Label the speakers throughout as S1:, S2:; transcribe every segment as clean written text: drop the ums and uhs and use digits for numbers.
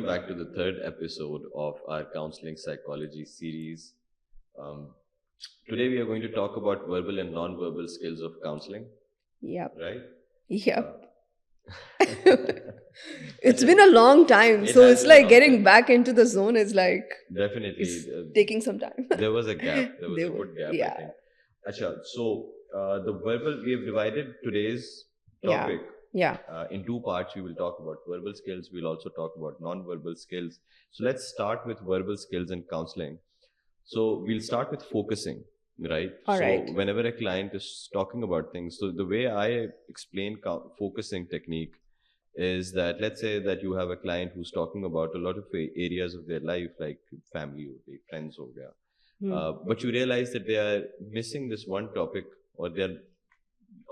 S1: welcome back to the third episode of our counseling psychology series. Um, Today we are going to talk about verbal and non-verbal skills of counseling,
S2: Yep.
S1: right?
S2: Yep. It's
S1: Achha,
S2: been a long time,
S1: it
S2: so
S1: has
S2: it's
S1: been a
S2: like
S1: long
S2: getting
S1: time.
S2: back into the zone is like
S1: Definitely,
S2: it's taking some time.
S1: there was a gap. There was a
S2: There were-
S1: good gap, I
S2: yeah,
S1: think. Achha, so the verbal, we have divided today's
S2: yeah,
S1: topic
S2: yeah.
S1: in two parts. We will talk about verbal skills. We'll also talk about non-verbal skills. So let's start with verbal skills in counseling. So we'll start with focusing, right?
S2: All
S1: so
S2: right.
S1: whenever a client is talking about things, so the way I explain focusing technique is that, let's say that you have a client who's talking about a lot of areas of their life, like family, ho gayi, friends, ho gaya. But you realize that they are missing this one topic, or they're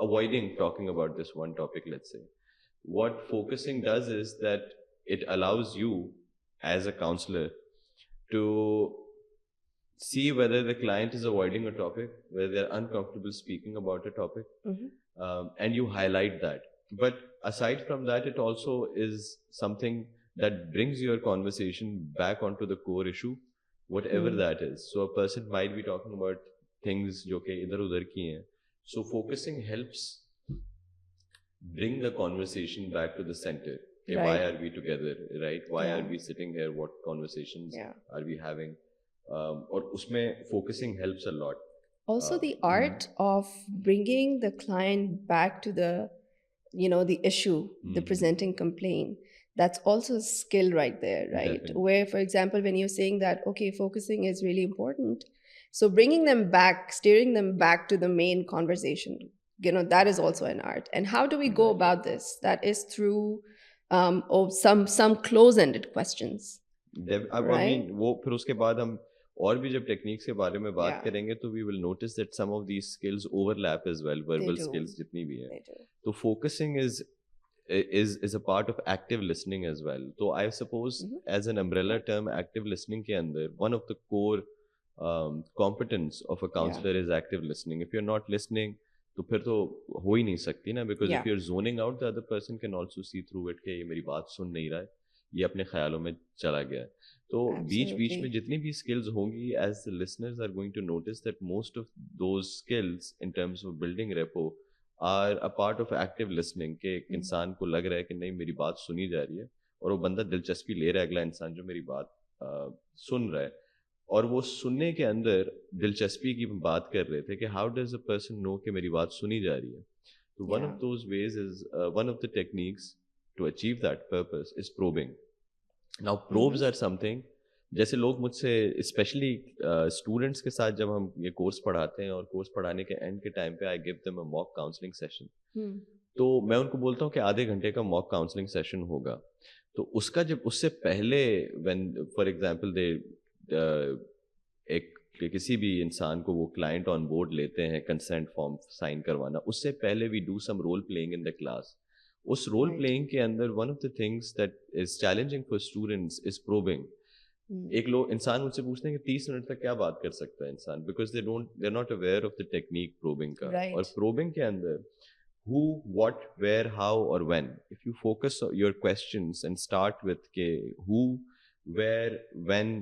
S1: avoiding talking about this one topic, let's say. What focusing does is that it allows you as a counselor to see whether the client is avoiding a topic, whether they're uncomfortable speaking about a topic, and you highlight that. But aside from that, it also is something that brings your conversation back onto the core issue, whatever that is. So a person might be talking about things जो कि इधर उधर की हैं. So focusing helps bring the conversation back to the center. Okay, why
S2: Right.
S1: are we together, right? Why are
S2: Yeah.
S1: we sitting here? What conversations
S2: Yeah.
S1: are we having? और उसमें focusing helps a lot.
S2: Also, the art of bringing the client back to the issue, the presenting complaint, that's also a skill right there, right?
S1: Definitely.
S2: Where, for example, when you're saying that, okay, focusing is really important. So bringing them back, steering them back to the main conversation, that is also an art. And how do we go about this? That is through some close-ended questions.
S1: अब I
S2: Right.
S1: mean वो फिर उसके बाद हम और भी जब techniques के बारे में बात
S2: Yeah.
S1: करेंगे तो we will notice that some of these skills overlap as well, verbal
S2: do.
S1: skills जितनी भी हैं.
S2: They do.
S1: So focusing is a part of active listening as well. So I suppose as an umbrella term, active listening के अंदर one of the core competence of a counselor is active listening. If you're not listening, तो फिर तो हो ही नहीं सकती ना, because if
S2: Yeah.
S1: you're zoning out, the other person can also see through it कि ये मेरी बात सुन नहीं रहा है, ये अपने ख्यालों में चला गया है. तो बीच बीच में
S2: Absolutely.
S1: जितनी भी skills होंगी, as the listeners are going to notice that most of those skills in terms of building rapport are a part of active listening. कि एक इंसान को लग रहा है कि नहीं मेरी बात सुनी जा रही है, और वो बंदा दिलचस्पी ले रहा है, अगला इंसान जो मेरी बात सुन रहा है, और वो सुनने के अंदर दिलचस्पी की बात कर रहे थे कि how does a person know कि मेरी बात सुनी जा रही है. So one of those ways is one of the techniques to achieve that purpose is probing. Now probes are something, जैसे लोग मुझसे स्पेशली स्टूडेंट्स के साथ जब हम ये कोर्स पढ़ाते हैं, और कोर्स पढ़ाने के एंड के टाइम पे I give them a mock counselling session, तो मैं उनको बोलता हूँ कि आधे घंटे का मॉक काउंसलिंग सेशन होगा. तो उसका जब उससे पहले व्हेन फॉर एग्जांपल दे एक किसी भी इंसान को वो क्लाइंट ऑन बोर्ड लेते हैं कंसेंट फॉर्म साइन करवाना, उससे पहले we do some role playing in the class. उस रोल प्लेइंग के अंदर one of the things that is challenging for students is probing. एक लोग इंसान मुझसे पूछते हैं कि 30 मिनट तक क्या बात कर सकता है इंसान, because they are not aware of the technique probing का.
S2: Right.
S1: और प्रोबिंग के अंदर who, what, where, how or when, if you focus your questions and start with के who, where, when,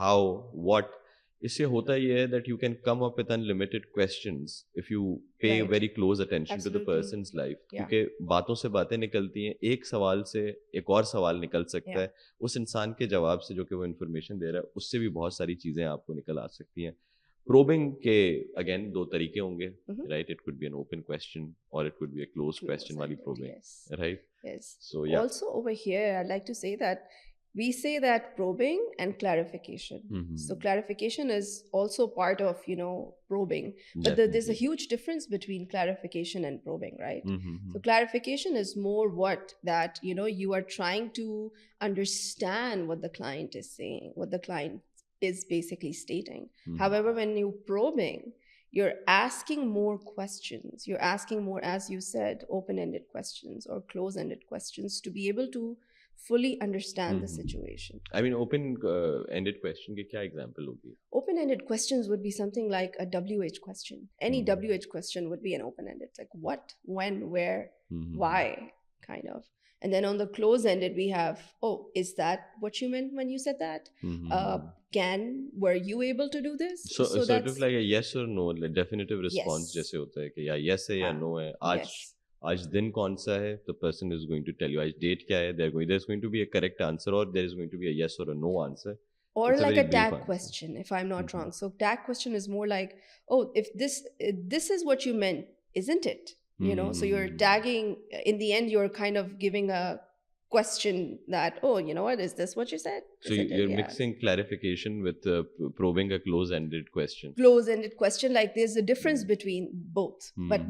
S1: how, what, इससे होता ये है that you can come up with unlimited questions if you pay
S2: Right.
S1: very close attention to the
S2: Absolutely.
S1: person's life.
S2: Yeah.
S1: क्योंकि बातों से बातें निकलती हैं, एक सवाल से एक और सवाल निकल सकता है, उस इंसान के जवाब से जो कि वो इन्फॉर्मेशन दे रहा है उससे भी बहुत सारी चीज़ें आपको निकल आ सकती हैं. प्रोबिंग के अगेन दो तरीके होंगे, right? It could be an open question और it could be a close question वाली probing, right?
S2: Yes.
S1: So yeah.
S2: Also over here, I'd like to say that we say that probing and clarification. So clarification is also part of, probing. But there's a huge difference between clarification and probing, right? So clarification is more that, you are trying to understand what the client is saying, what the client is basically stating. However, when you're probing, you're asking more questions. You're asking more, as you said, open-ended questions or close-ended questions to be able to fully understand the situation.
S1: I mean, open-ended question की क्या example होगी?
S2: Open-ended questions would be something like a WH question. Any WH question would be an open-ended, like what, when, where, why kind of. And then on the close-ended, we have, oh, is that what you meant when you said that? Were you able to do this?
S1: So sort of like a yes or no, like definitive response जैसे होता है कि या yes है या no है. आज दिन कौन सा है? The person is going to tell you. आज date क्या है? There's going to be a correct answer, or there is going to be a yes or a no answer.
S2: Or it's like a tag question, if I'm not wrong. So tag question is more like, oh, if this is what you meant, isn't it? You know, so you're tagging, in the end, you're kind of giving a question that, oh, you know what, is this what you said?
S1: So you're mixing clarification with probing a close-ended question.
S2: Close-ended question, like there's a difference between both. But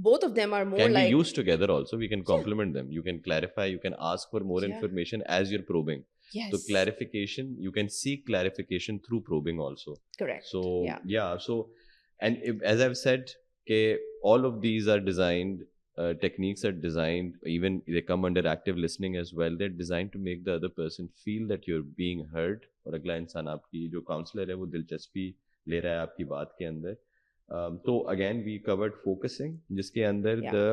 S2: both of them are more
S1: can
S2: like...
S1: be used together also. We can complement them. You can clarify, you can ask for more information as you're probing.
S2: Yes.
S1: So clarification, you can seek clarification through probing also.
S2: Correct.
S1: So and as I've said, all of these are designed, techniques are designed, even they come under active listening as well. They're designed to make the other person feel that you're being heard. और अगला इंसान आपकी जो counsellor है वो दिलचस्पी ले रहा है आपकी बात के अंदर. तो again we covered focusing, जिसके अंदर the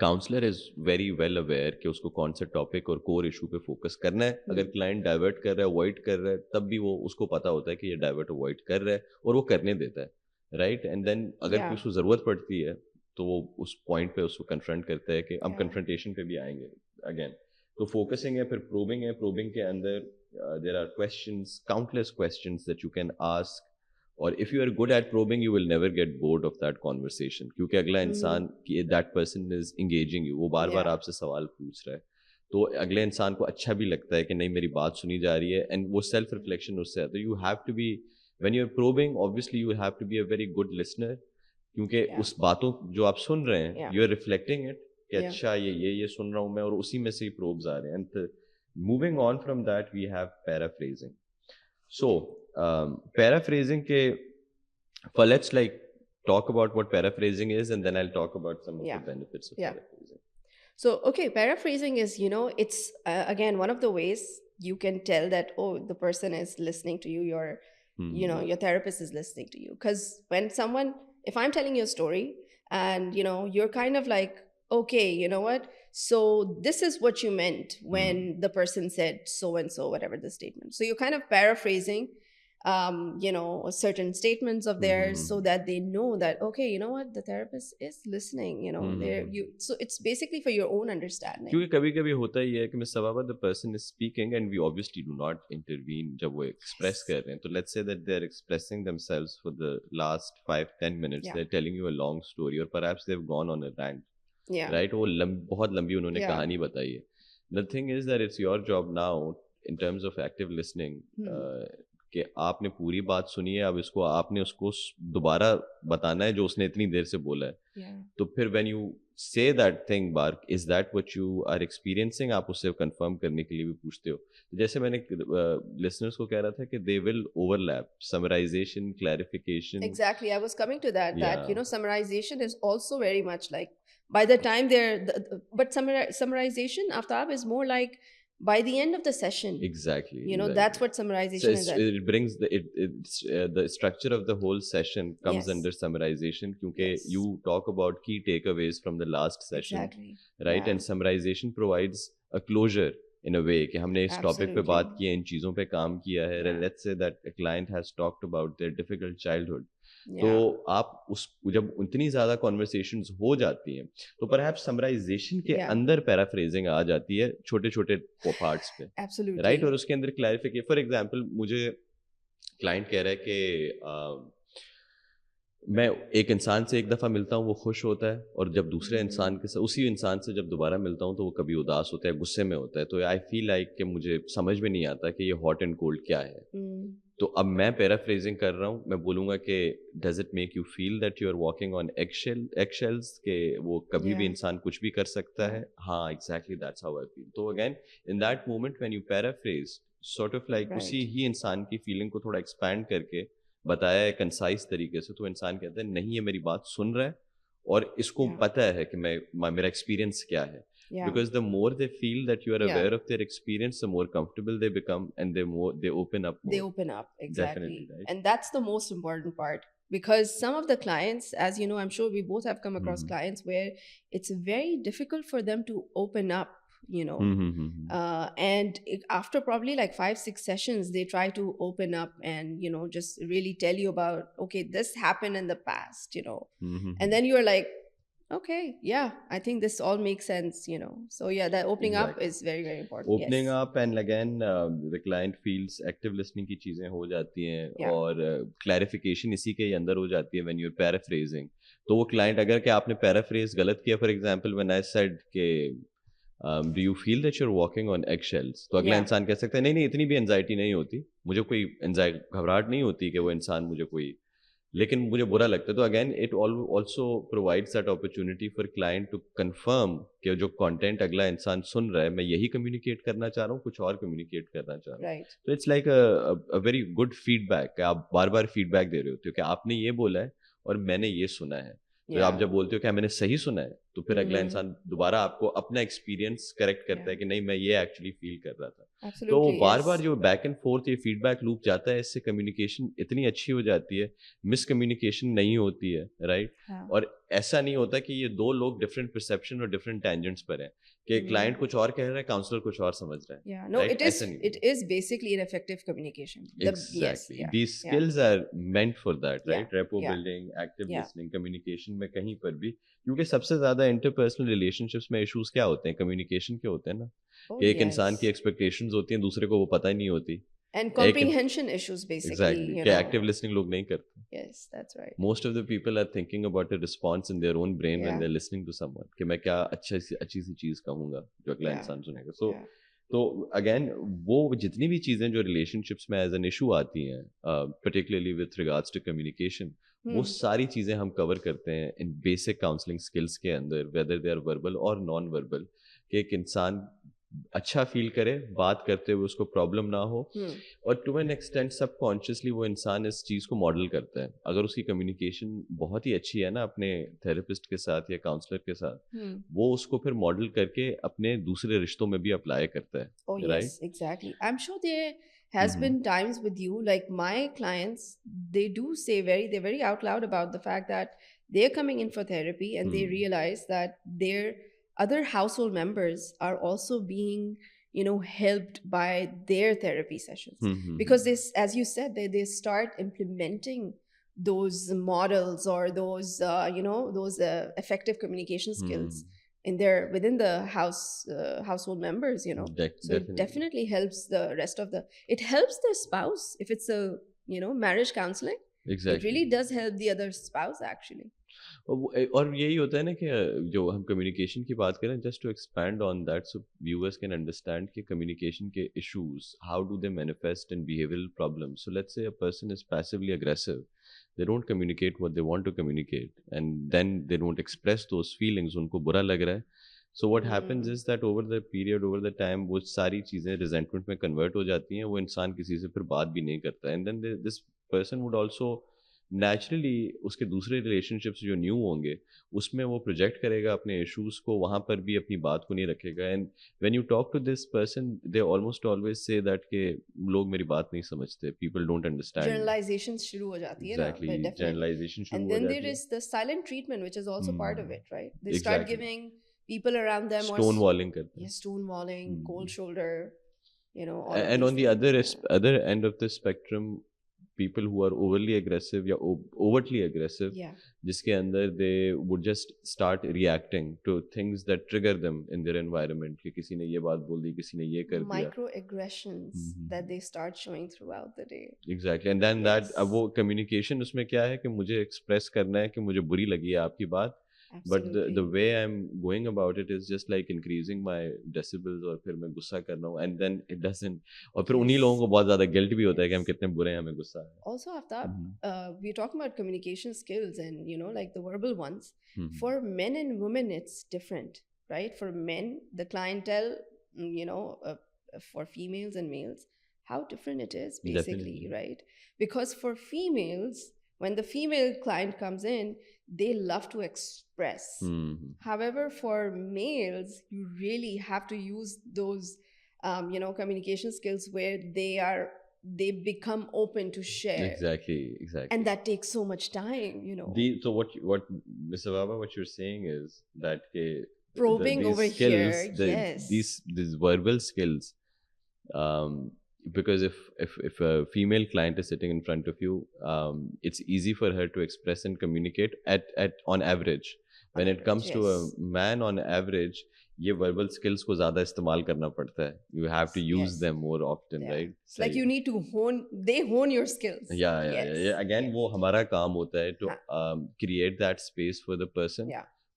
S1: counsellor is very well aware कि उसको कौन सा टॉपिक और कोर इशू पे फोकस करना है. अगर क्लाइंट डाइवर्ट कर रहा है, अवॉइड कर रहा है, तब भी वो उसको पता होता है कि ये डाइवर्ट अवॉइड कर रहा है और वो करने देता है, राइट. एंड देन अगर उसको ज़रूरत पड़ती है तो वो उस पॉइंट पे उसको कन्फ्रंट करता है कि हम कन्फ्रंटेशन पे भी आएंगे अगेन. तो फोकसिंग है, फिर प्रोबिंग है. प्रोबिंग के अंदर there are questions, countless questions that you can ask. और if you are good at probing you will never get bored of that conversation, क्योंकि अगला इंसान that person is engaging you, वो बार बार आपसे सवाल पूछ रहा है. तो अगले इंसान को अच्छा भी लगता है कि नहीं मेरी बात सुनी जा रही है, एंड वो सेल्फ रिफ्लेक्शन उससे आता है. You have to be, when you are probing obviously you have to be a very good listener, क्योंकि उस बातों जो आप सुन रहे हैं यू आर रिफ्लेक्टिंग इट कि अच्छा ये सुन रहा हूँ मैं, और उसी में से ही प्रोब्स आ रहे हैं. And moving on from that we have paraphrasing. So paraphrasing well, let's like talk about what paraphrasing is, and then I'll talk about some of the benefits of paraphrasing.
S2: So okay, paraphrasing is, you know, it's again one of the ways you can tell that, oh, the person is listening to you, you know, your therapist is listening to you. Because when if I'm telling you a story and you know you're kind of like, okay, you know what, so this is what you meant when the person said so and so, whatever the statement. So you're kind of paraphrasing you know, certain statements of theirs so that they know that, okay, you know what, the therapist is listening, you know. So it's basically for your own understanding.
S1: क्योंकि कभी-कभी होता ही है कि मैं सवाबा the person is speaking and we obviously do not intervene जब वो express कर रहे हैं. तो let's say that they're expressing themselves for the last 5-10 minutes. They're telling you a long story, or perhaps they've gone on a rant. Right? वो बहुत लंबी उन्होंने कहानी बताई है. The thing is that it's your job now in terms of active listening कि आपने पूरी बात सुनी है, अब इसको आपने उसको दोबारा बताना है जो उसने इतनी देर से बोला है. तो फिर when you say that thing bar, is that what you are experiencing, आप उससे कंफर्म करने के लिए भी पूछते हो. तो जैसे मैंने listeners को कह रहा था कि they will overlap, summarization, clarification.
S2: Exactly, I was coming to that you know, summarization is also very much like, by the time but summarization Aftab is more like by the end of the session.
S1: Exactly.
S2: You know, that's what summarization is.
S1: It brings the structure of the whole session comes under summarization, because you talk about key takeaways from the last session.
S2: Exactly.
S1: Right? And summarization provides a closure in a way कि हमने इस topic पे बात की है, इन चीज़ों पे काम किया है. Let's say that a client has talked about their difficult childhood. तो आप जब उतनी ज़्यादा कॉन्वर्सेशंस हो जाती हैं तो परहैप्स समराइजेशन के अंदर पैराफ्रेजिंग आ जाती है छोटे छोटे पार्ट्स पे. राइट. और उसके अंदर क्लैरिफिकेशन. फॉर एग्जांपल मुझे क्लाइंट कह रहा है कि मैं एक इंसान से एक दफ़ा मिलता हूँ वो खुश होता है, और जब दूसरे इंसान के साथ उसी इंसान से जब दोबारा मिलता हूँ तो वो कभी उदास होता है, गुस्से में होता है. तो आई फील लाइक कि मुझे समझ में नहीं आता कि ये हॉट एंड कोल्ड क्या है. तो अब मैं पैराफ्रेजिंग कर रहा हूँ, मैं बोलूँगा कि does it make you feel that you are walking on eggshells, के वो कभी भी इंसान कुछ भी कर सकता है. हाँ, exactly that's how I feel. तो again in that moment when you paraphrase sort of like उसी ही इंसान की फीलिंग को थोड़ा एक्सपैंड करके बताया है कंसाइज तरीके से, तो इंसान कहता है नहीं ये मेरी बात सुन रहा है और इसको पता है कि मेरा एक्सपीरियंस क्या है. Because the more they feel that you are aware of their experience, the more comfortable they become, and they open up more.
S2: They open up, exactly.
S1: Definitely, right?
S2: And that's the most important part, because some of the clients, as you know, I'm sure we both have come across
S1: Mhm.
S2: clients where it's very difficult for them to open up, you know.
S1: Mhm.
S2: And after probably like 5-6 sessions, they try to open up and, you know, just really tell you about, okay, this happened in the past, you know.
S1: Mhm.
S2: And then you're like, okay, yeah, I think this all makes sense, you know. So yeah, that opening up
S1: Exactly.
S2: is very, very important.
S1: Opening
S2: Yes.
S1: up and again the client feels active listening की चीजें हो जाती हैं
S2: Yeah.
S1: और clarification इसी के ही अंदर हो जाती है when you're paraphrasing. तो वो client अगर कि आपने paraphrase गलत किया, for example when I said कि do you feel that you're walking on eggshells, तो अगला
S2: Yeah.
S1: इंसान कह सकता है नहीं नहीं इतनी भी एंजाइटी नहीं होती, मुझे कोई घबराहट नहीं होती कि वो इंसान मुझे कोई, लेकिन मुझे बुरा लगता है। तो again it also provides that opportunity for client to confirm कि जो कंटेंट अगला इंसान सुन रहा है मैं यही कम्युनिकेट करना चाह रहा हूँ, कुछ और कम्युनिकेट करना चाह रहा हूँ।
S2: Right.
S1: तो it's like a very good feedback, आप बार बार फीडबैक दे रहे होते हो कि आपने ये बोला है और मैंने ये सुना है। तो आप
S2: Yeah.
S1: जब बोलते हो कि मैंने सही सुना है, तो फिर अगला
S2: Mhm.
S1: इंसान दोबारा आपको अपना एक्सपीरियंस करेक्ट करता है
S2: Yeah.
S1: कि नहीं मैं ये एक्चुअली फील कर रहा था। तो
S2: Absolutely.
S1: बार
S2: Yes.
S1: बार जो बैक एंड फोर्थ ये फीडबैक लूप जाता है, इससे कम्युनिकेशन इतनी अच्छी हो जाती है, मिसकम्युनिकेशन नहीं होती है, राइट।
S2: हाँ.
S1: और ऐसा नहीं होता कि ये दो लोग डिफरेंट परसेप्शन और डिफरेंट टेंजेंट्स पर हैं कि क्लाइंट कुछ और कह रहा है, काउंसलर कुछ और समझ रहा है।
S2: Yeah, no,
S1: right,
S2: it is
S1: ऐसा नहीं
S2: it
S1: होता।
S2: is basically an effective communication. Yes,
S1: exactly,
S2: yeah,
S1: these
S2: yeah,
S1: skills are meant for that,
S2: yeah,
S1: right. Rapport
S2: yeah,
S1: building, active
S2: yeah.
S1: Listening, communication में कहीं पर भी, क्योंकि सबसे ज्यादा इंटरपर्सनल रिलेशनशिप्स में इश्यूज क्या होते हैं, कम्युनिकेशन के होते हैं ना।
S2: Oh,
S1: कि एक इंसान की
S2: yes.
S1: एक्सपेक्टेशंस होती हैं, दूसरे को वो पता ही नहीं होती।
S2: And
S1: एक
S2: comprehension issues, basically,
S1: exactly
S2: you
S1: कि
S2: know.
S1: एक्टिव लिसनिंग लोग नहीं करते।
S2: Yes, that's right.
S1: Most of the people are thinking about a response in their own brain when
S2: Yeah,
S1: they are listening to someone कि मैं क्या अच्छी सी चीज कहूंगा जो अगला
S2: yeah,
S1: इंसान सुनेगा। सो
S2: yeah.
S1: तो अगेन वो जितनी भी चीजें जो रिलेशनशिप्स में एज एन इशू आती हैं, particularly with regards to communication, वो
S2: Hmm.
S1: सारी चीजें हम कवर करते हैं इन बेसिक काउंसलिंग स्किल्स के अंदर, वेदर दे आर वर्बल और नॉन वर्बल, कि एक इंसान अच्छा फील करे बात करते हुए, उसको प्रॉब्लम ना हो।
S2: Hmm.
S1: और टू एन एक्सटेंट सबकॉन्शियसली वो इंसान इस चीज़ को मॉडल करता है। अगर उसकी कम्युनिकेशन बहुत ही अच्छी है ना अपने थेरेपिस्ट के साथ या काउंसलर के साथ,
S2: Hmm.
S1: वो उसको फिर मॉडल करके अपने दूसरे रिश्तों में भी अप्लाई करता है,
S2: Oh,
S1: right.
S2: yes, exactly. I'm sure there has been times with you, like my clients, they do say they're very out loud about the fact that they're coming in for therapy and they realize that their other household members are also being, you know, helped by their therapy sessions. Because this, as you said, they start implementing those models or those, you know, those effective communication skills in their within the household members, you know. So it definitely helps the rest of the, it helps the spouse if it's a, you know, marriage counseling.
S1: Exactly.
S2: It really does help the other spouse actually.
S1: और यही होता है ना कि जो हम communication की बात करें, just to expand on that so viewers can understand कि कम्युनिकेशन के issues how do they manifest in behavioural problems. So let's say a person is passively aggressive, they don't communicate what they want to communicate and then they don't express those feelings, उनको बुरा लग रहा है। So what happens is that over the period, over the time, वो सारी चीज़ें resentment में convert हो जाती हैं, वो इंसान किसी से फिर बात भी नहीं करता है। And then this person would also naturally उसके दूसरे relationships जो new होंगे, उसमें वो project करेगा अपने issues को, वहाँ पर भी अपनी बात को नहीं रखेगा। And when you talk to this person, they almost always say that कि लोग मेरी बात नहीं समझते, people don't understand.
S2: Generalizations शुरू हो जाती है ना,
S1: Exactly,
S2: definitely.
S1: generalization शुरू
S2: And
S1: हो
S2: then
S1: जाती
S2: there
S1: है।
S2: is the silent treatment, which is also part of it, right? They start
S1: Exactly.
S2: giving people around them
S1: Stonewalling करते हैं।
S2: yes, stonewalling, cold shoulder, you know, all of
S1: And
S2: these
S1: on the
S2: things.
S1: other end of the spectrum, people who are overly aggressive या overtly aggressive,
S2: Yeah.
S1: जिसके अंदर they would just start reacting to things that trigger them in their environment, कि किसी ने ये बात बोल दी, किसी ने ये कर दिया।
S2: Microaggressions that they start showing throughout the day.
S1: Exactly, and then
S2: Yes.
S1: that अब वो communication उसमें क्या है कि मुझे express करना है कि मुझे बुरी लगी है आपकी बात, but
S2: Absolutely.
S1: the way I'm going about it is just like increasing my decibels, और फिर मैं गुस्सा कर रहा हूँ, and then it doesn't, और फिर उन्हीं लोगों को बहुत ज़्यादा guilt भी होता है कि हम कितने बुरे हैं, हमें गुस्सा है।
S2: Also, Aftab, we're talking about communication skills and, you know, like the verbal ones. For men and women, it's different, right? For men, the clientele, you know, for females and males, how different it is, basically,
S1: Definitely.
S2: right? Because for females, when the female client comes in, they love to express. However, for males, you really have to use those, you know, communication skills where they are they become open to share.
S1: Exactly.
S2: And that takes so much time, you know.
S1: So what Mr. Baba, what you're saying is that
S2: Probing
S1: these
S2: over
S1: skills,
S2: here, yes.
S1: these verbal skills, because if a female client is sitting in front of you, it's easy for her to express and communicate at on average. When it comes to a man, on average, ये verbal skills को ज़्यादा इस्तेमाल करना पड़ता है. You have to use them more often, right?
S2: It's like you need to hone your skills.
S1: Yeah. Again, वो हमारा काम होता है to create that space for the person.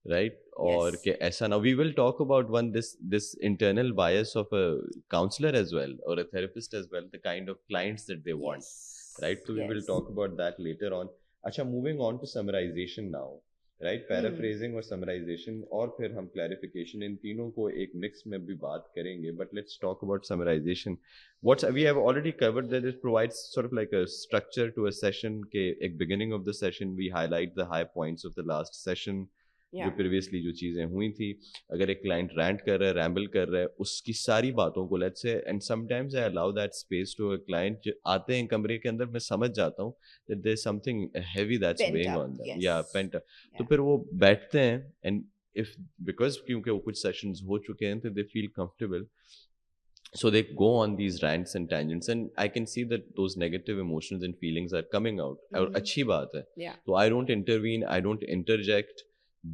S1: Right? Or कि ऐसा ना, we will talk about this internal bias of a counselor as well, or a therapist as well, the kind of clients that they want. Right? So we will talk about that later on. अच्छा, moving on to summarization now. Right? Paraphrasing और summarization और फिर हम clarification, इन तीनों को एक mix में भी बात करेंगे. But let's talk about summarization. We have already covered that it provides sort of like a structure to a session. के एक beginning of the session we highlight the high points of the last session. जो previously जो चीज़ें हुई थी, अगर एक client rant कर रहा है, रैम्बल कर रहा है, उसकी सारी बातों को let's say, and sometimes I allow that space to a client, जो आते हैं कमरे के अंदर, मैं समझ जाता हूँ that there is something heavy that's weighing on them, या पेंट, तो फिर वो बैठते हैं, एंड इफ बिकॉज क्योंकि वो कुछ सेशंस हो चुके हैं तो they feel comfortable, so they go on these rants and tangents, and I can see that those negative emotions and feelings are coming out. और अच्छी बात है, तो I don't intervene, I don't interject.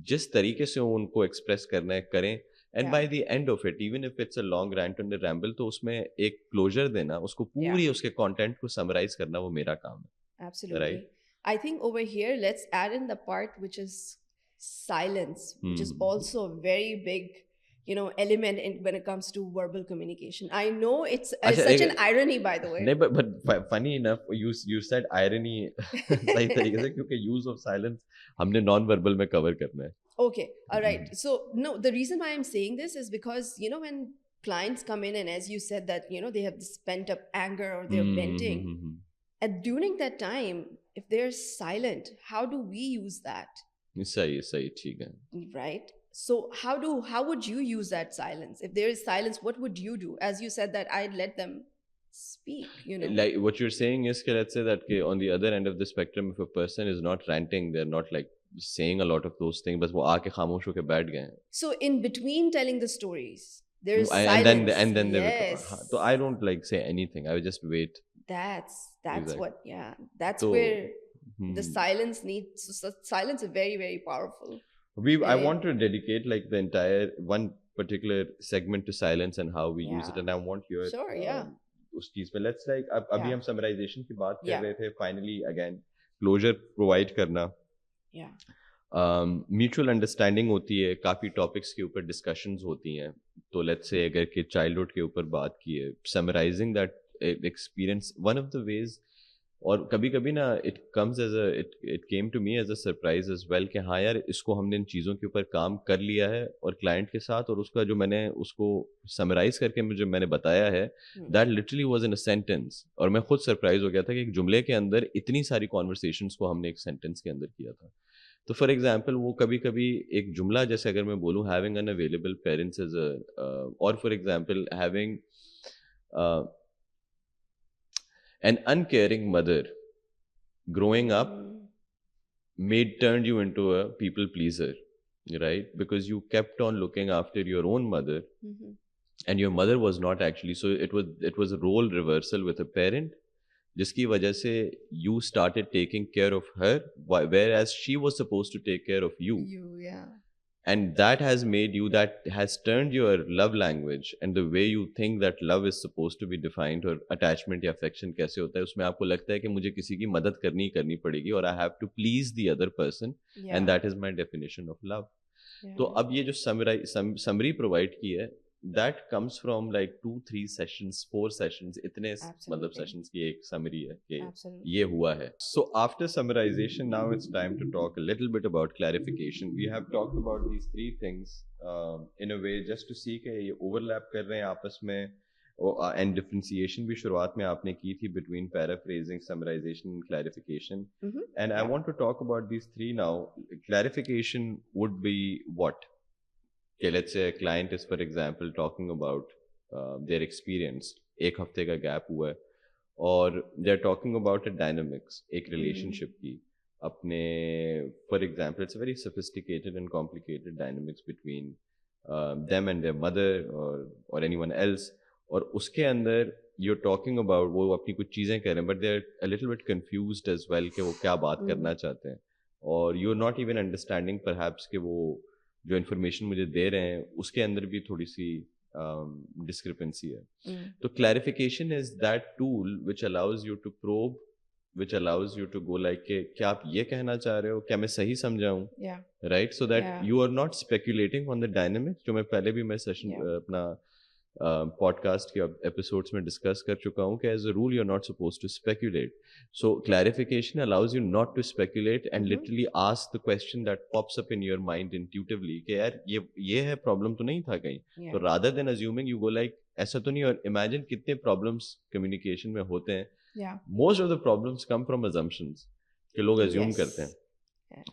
S1: जिस तरीके से उनको एक्सप्रेस करना है करें, and by the end of it, even if it's a long rant and ramble, तो उसमें एक क्लोजर देना, उसको पूरी उसके कंटेंट को समराइज करना, वो मेरा काम है.
S2: Absolutely. Right? I think over here let's add in the part which is silence, which is also a very big, you know, element when it comes to verbal communication. I know it's such an irony, by the way.
S1: No, but funny enough, you said irony सही तरीके से, क्योंकि use of silence हमने non-verbal में cover करना है.
S2: Okay, all right. So no, the reason why I'm saying this is because, you know, when clients come in and as you said that, you know, they have this pent up anger or they're venting, and during that time, if they're silent, how do we use that?
S1: सही ठीक है.
S2: Right. So how would you use that silence? If there is silence, what would you do? As you said that I'd let them speak, you know.
S1: Like what you're saying is, let's say that on the other end of the spectrum, if a person is not ranting, they're not like saying a lot of those things, but वो आके खामोश होके बैठ गए.
S2: So in between telling the stories, there is silence.
S1: And then they become, so I don't like say anything. I would just wait.
S2: That's exactly what, that's where the silence needs. So silence is very, very powerful.
S1: I want to dedicate like the entire one particular segment to silence and how we use it, and I want your उस चीज पे. Let's like अभी हम summarization की बात कर रहे थे. Finally again closure provide करना, म्यूचुअल अंडरस्टैंडिंग होती है, काफ़ी टॉपिक्स के ऊपर डिस्कशंस होती हैं. तो लेट्स से अगर कि चाइल्डहुड के ऊपर बात की है, summarising that experience, one of the ways, और कभी कभी ना it comes as a it came to me as a surprise as well कि हाँ यार, इसको हमने इन चीज़ों के ऊपर काम कर लिया है और क्लाइंट के साथ, और उसका जो मैंने उसको समराइज करके मुझे मैंने बताया है, that literally was in a sentence. और मैं खुद सरप्राइज हो गया था कि एक जुमले के अंदर इतनी सारी कॉन्वर्सेशंस को हमने एक सेंटेंस के अंदर किया था. तो फॉर एग्जाम्पल वो कभी कभी एक जुमला, जैसे अगर मैं बोलूँ having an available parents as और for example having an uncaring mother growing up turned you into a people pleaser, right? Because you kept on looking after your own mother, and your mother was not actually, so it was a role reversal with a parent, जिसकी वजह से you started taking care of her, whereas she was supposed to take care of you. And that has made you, that has turned your love language and the way you think that love is supposed to be defined, or attachment या affection कैसे होता है, उसमें आपको लगता है कि मुझे किसी की मदद करनी पड़ेगी, और I have to please the other person, and that is my definition of love. तो अब ये जो summary provide की है, that comes from like 2-3 sessions, 4 sessions, इतने मतलब sessions की एक summary है कि ये हुआ है. So after summarization, now it's time to talk a little bit about clarification. We have talked about these 3 things in a way just to see कि ये overlap कर रहे हैं आपस में, and differentiation भी शुरुआत में आपने की थी between paraphrasing, summarization and clarification. And I want to talk about these 3 now. Clarification would be what? Okay, let's say a client is, for example, talking about their experience. एक हफ्ते का gap हुआ है और they are talking about a dynamics एक relationship की अपने, for example it's a very sophisticated and complicated dynamics between them and their mother or anyone else, और उसके अंदर you're talking about वो अपनी कुछ चीज़ें कर रहे हैं but they're a little bit confused as well कि वो क्या बात करना चाहते हैं, और you're not even understanding perhaps कि वो जो information मुझे दे रहे हैं उसके अंदर भी थोड़ी सी discrepancy है. तो clarification is that tool which allows you to probe, which allows you to go like कि क्या आप ये कहना चाह रहे हो, क्या मैं सही समझा हूँ, right? So that you are not speculating on the dynamics, जो मैं पहले भी मैं सेशन अपना पॉडकास्ट के एपिसोड्स में डिस्कस कर चुका हूँ कि as a rule you are not suppose to speculate. So clarification allows you not to speculate and literally ask the question that pops up in your mind intuitively कि यार ये है, प्रॉब्लम तो नहीं था कहीं. तो rather than assuming you go like ऐसा तो नहीं. और इमेजिन कितने प्रॉब्लम्स कम्युनिकेशन में होते हैं. Most of the problems come from assumptions कि लोग अज्यूम करते हैं.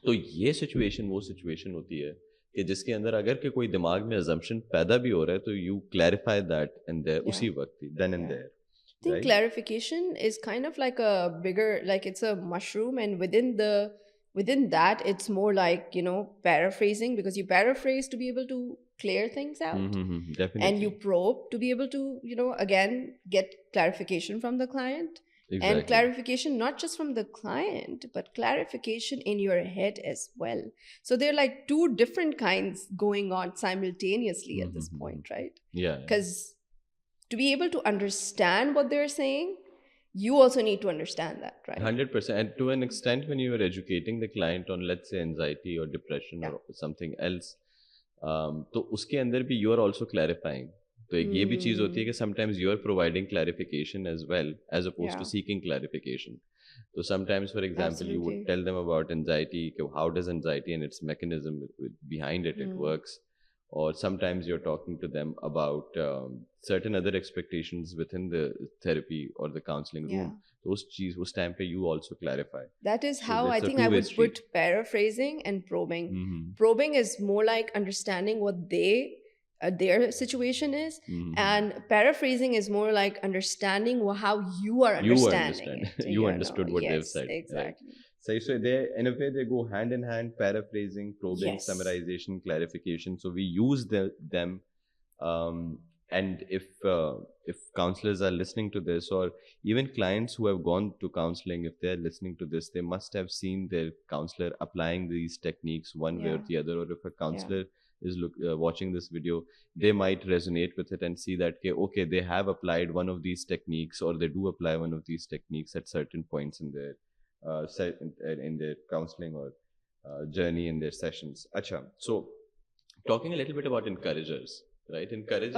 S1: तो ये सिचुएशन वो सिचुएशन होती है कि जिसके अंदर अगर के कोई दिमाग में अजम्पशन पैदा भी हो रहा है तो you clarify that and there उसी वक्त ही then and there.
S2: I think clarification is kind of like a bigger, like it's a mushroom, and within that it's more like, you know, paraphrasing, because you paraphrase to be able to clear things out.
S1: Definitely.
S2: And you probe to be able to, you know, again get clarification from the client. Exactly. And clarification not just from the client, but clarification in your head as well. So there are like two different kinds going on simultaneously at this point, right?
S1: Yeah.
S2: Because to be able to understand what they're saying, you also need to understand that, right?
S1: 100%. And to an extent, when you are educating the client on, let's say, anxiety or depression or something else, तो उसके अंदर भी you are also clarifying. तो एक ये भी चीज़ होती है कि sometimes you are providing clarification as well, as opposed to seeking clarification. So sometimes, for example, you would tell them about anxiety, how does anxiety and its mechanism behind it works. Or sometimes you're talking to them about certain other expectations within the therapy or the counseling room. Those cheese, those time pe you also clarify.
S2: That is how I think I would put paraphrasing and probing. Probing is more like understanding what their situation is, and paraphrasing is more like understanding how you are understanding it,
S1: you understood what they've said.
S2: Exactly.
S1: Right? So they, in a way, they go hand in hand: paraphrasing, probing, summarization, clarification. So we use them. And if counselors are listening to this, or even clients who have gone to counseling, if they're listening to this, they must have seen their counselor applying these techniques one way or the other. Or if a counselor is watching this video, they might resonate with it and see that okay, they have applied one of these techniques, or they do apply one of these techniques at certain points in their in their counseling or journey in their sessions. Acha. So talking a little bit about encouragers, right? Encouragers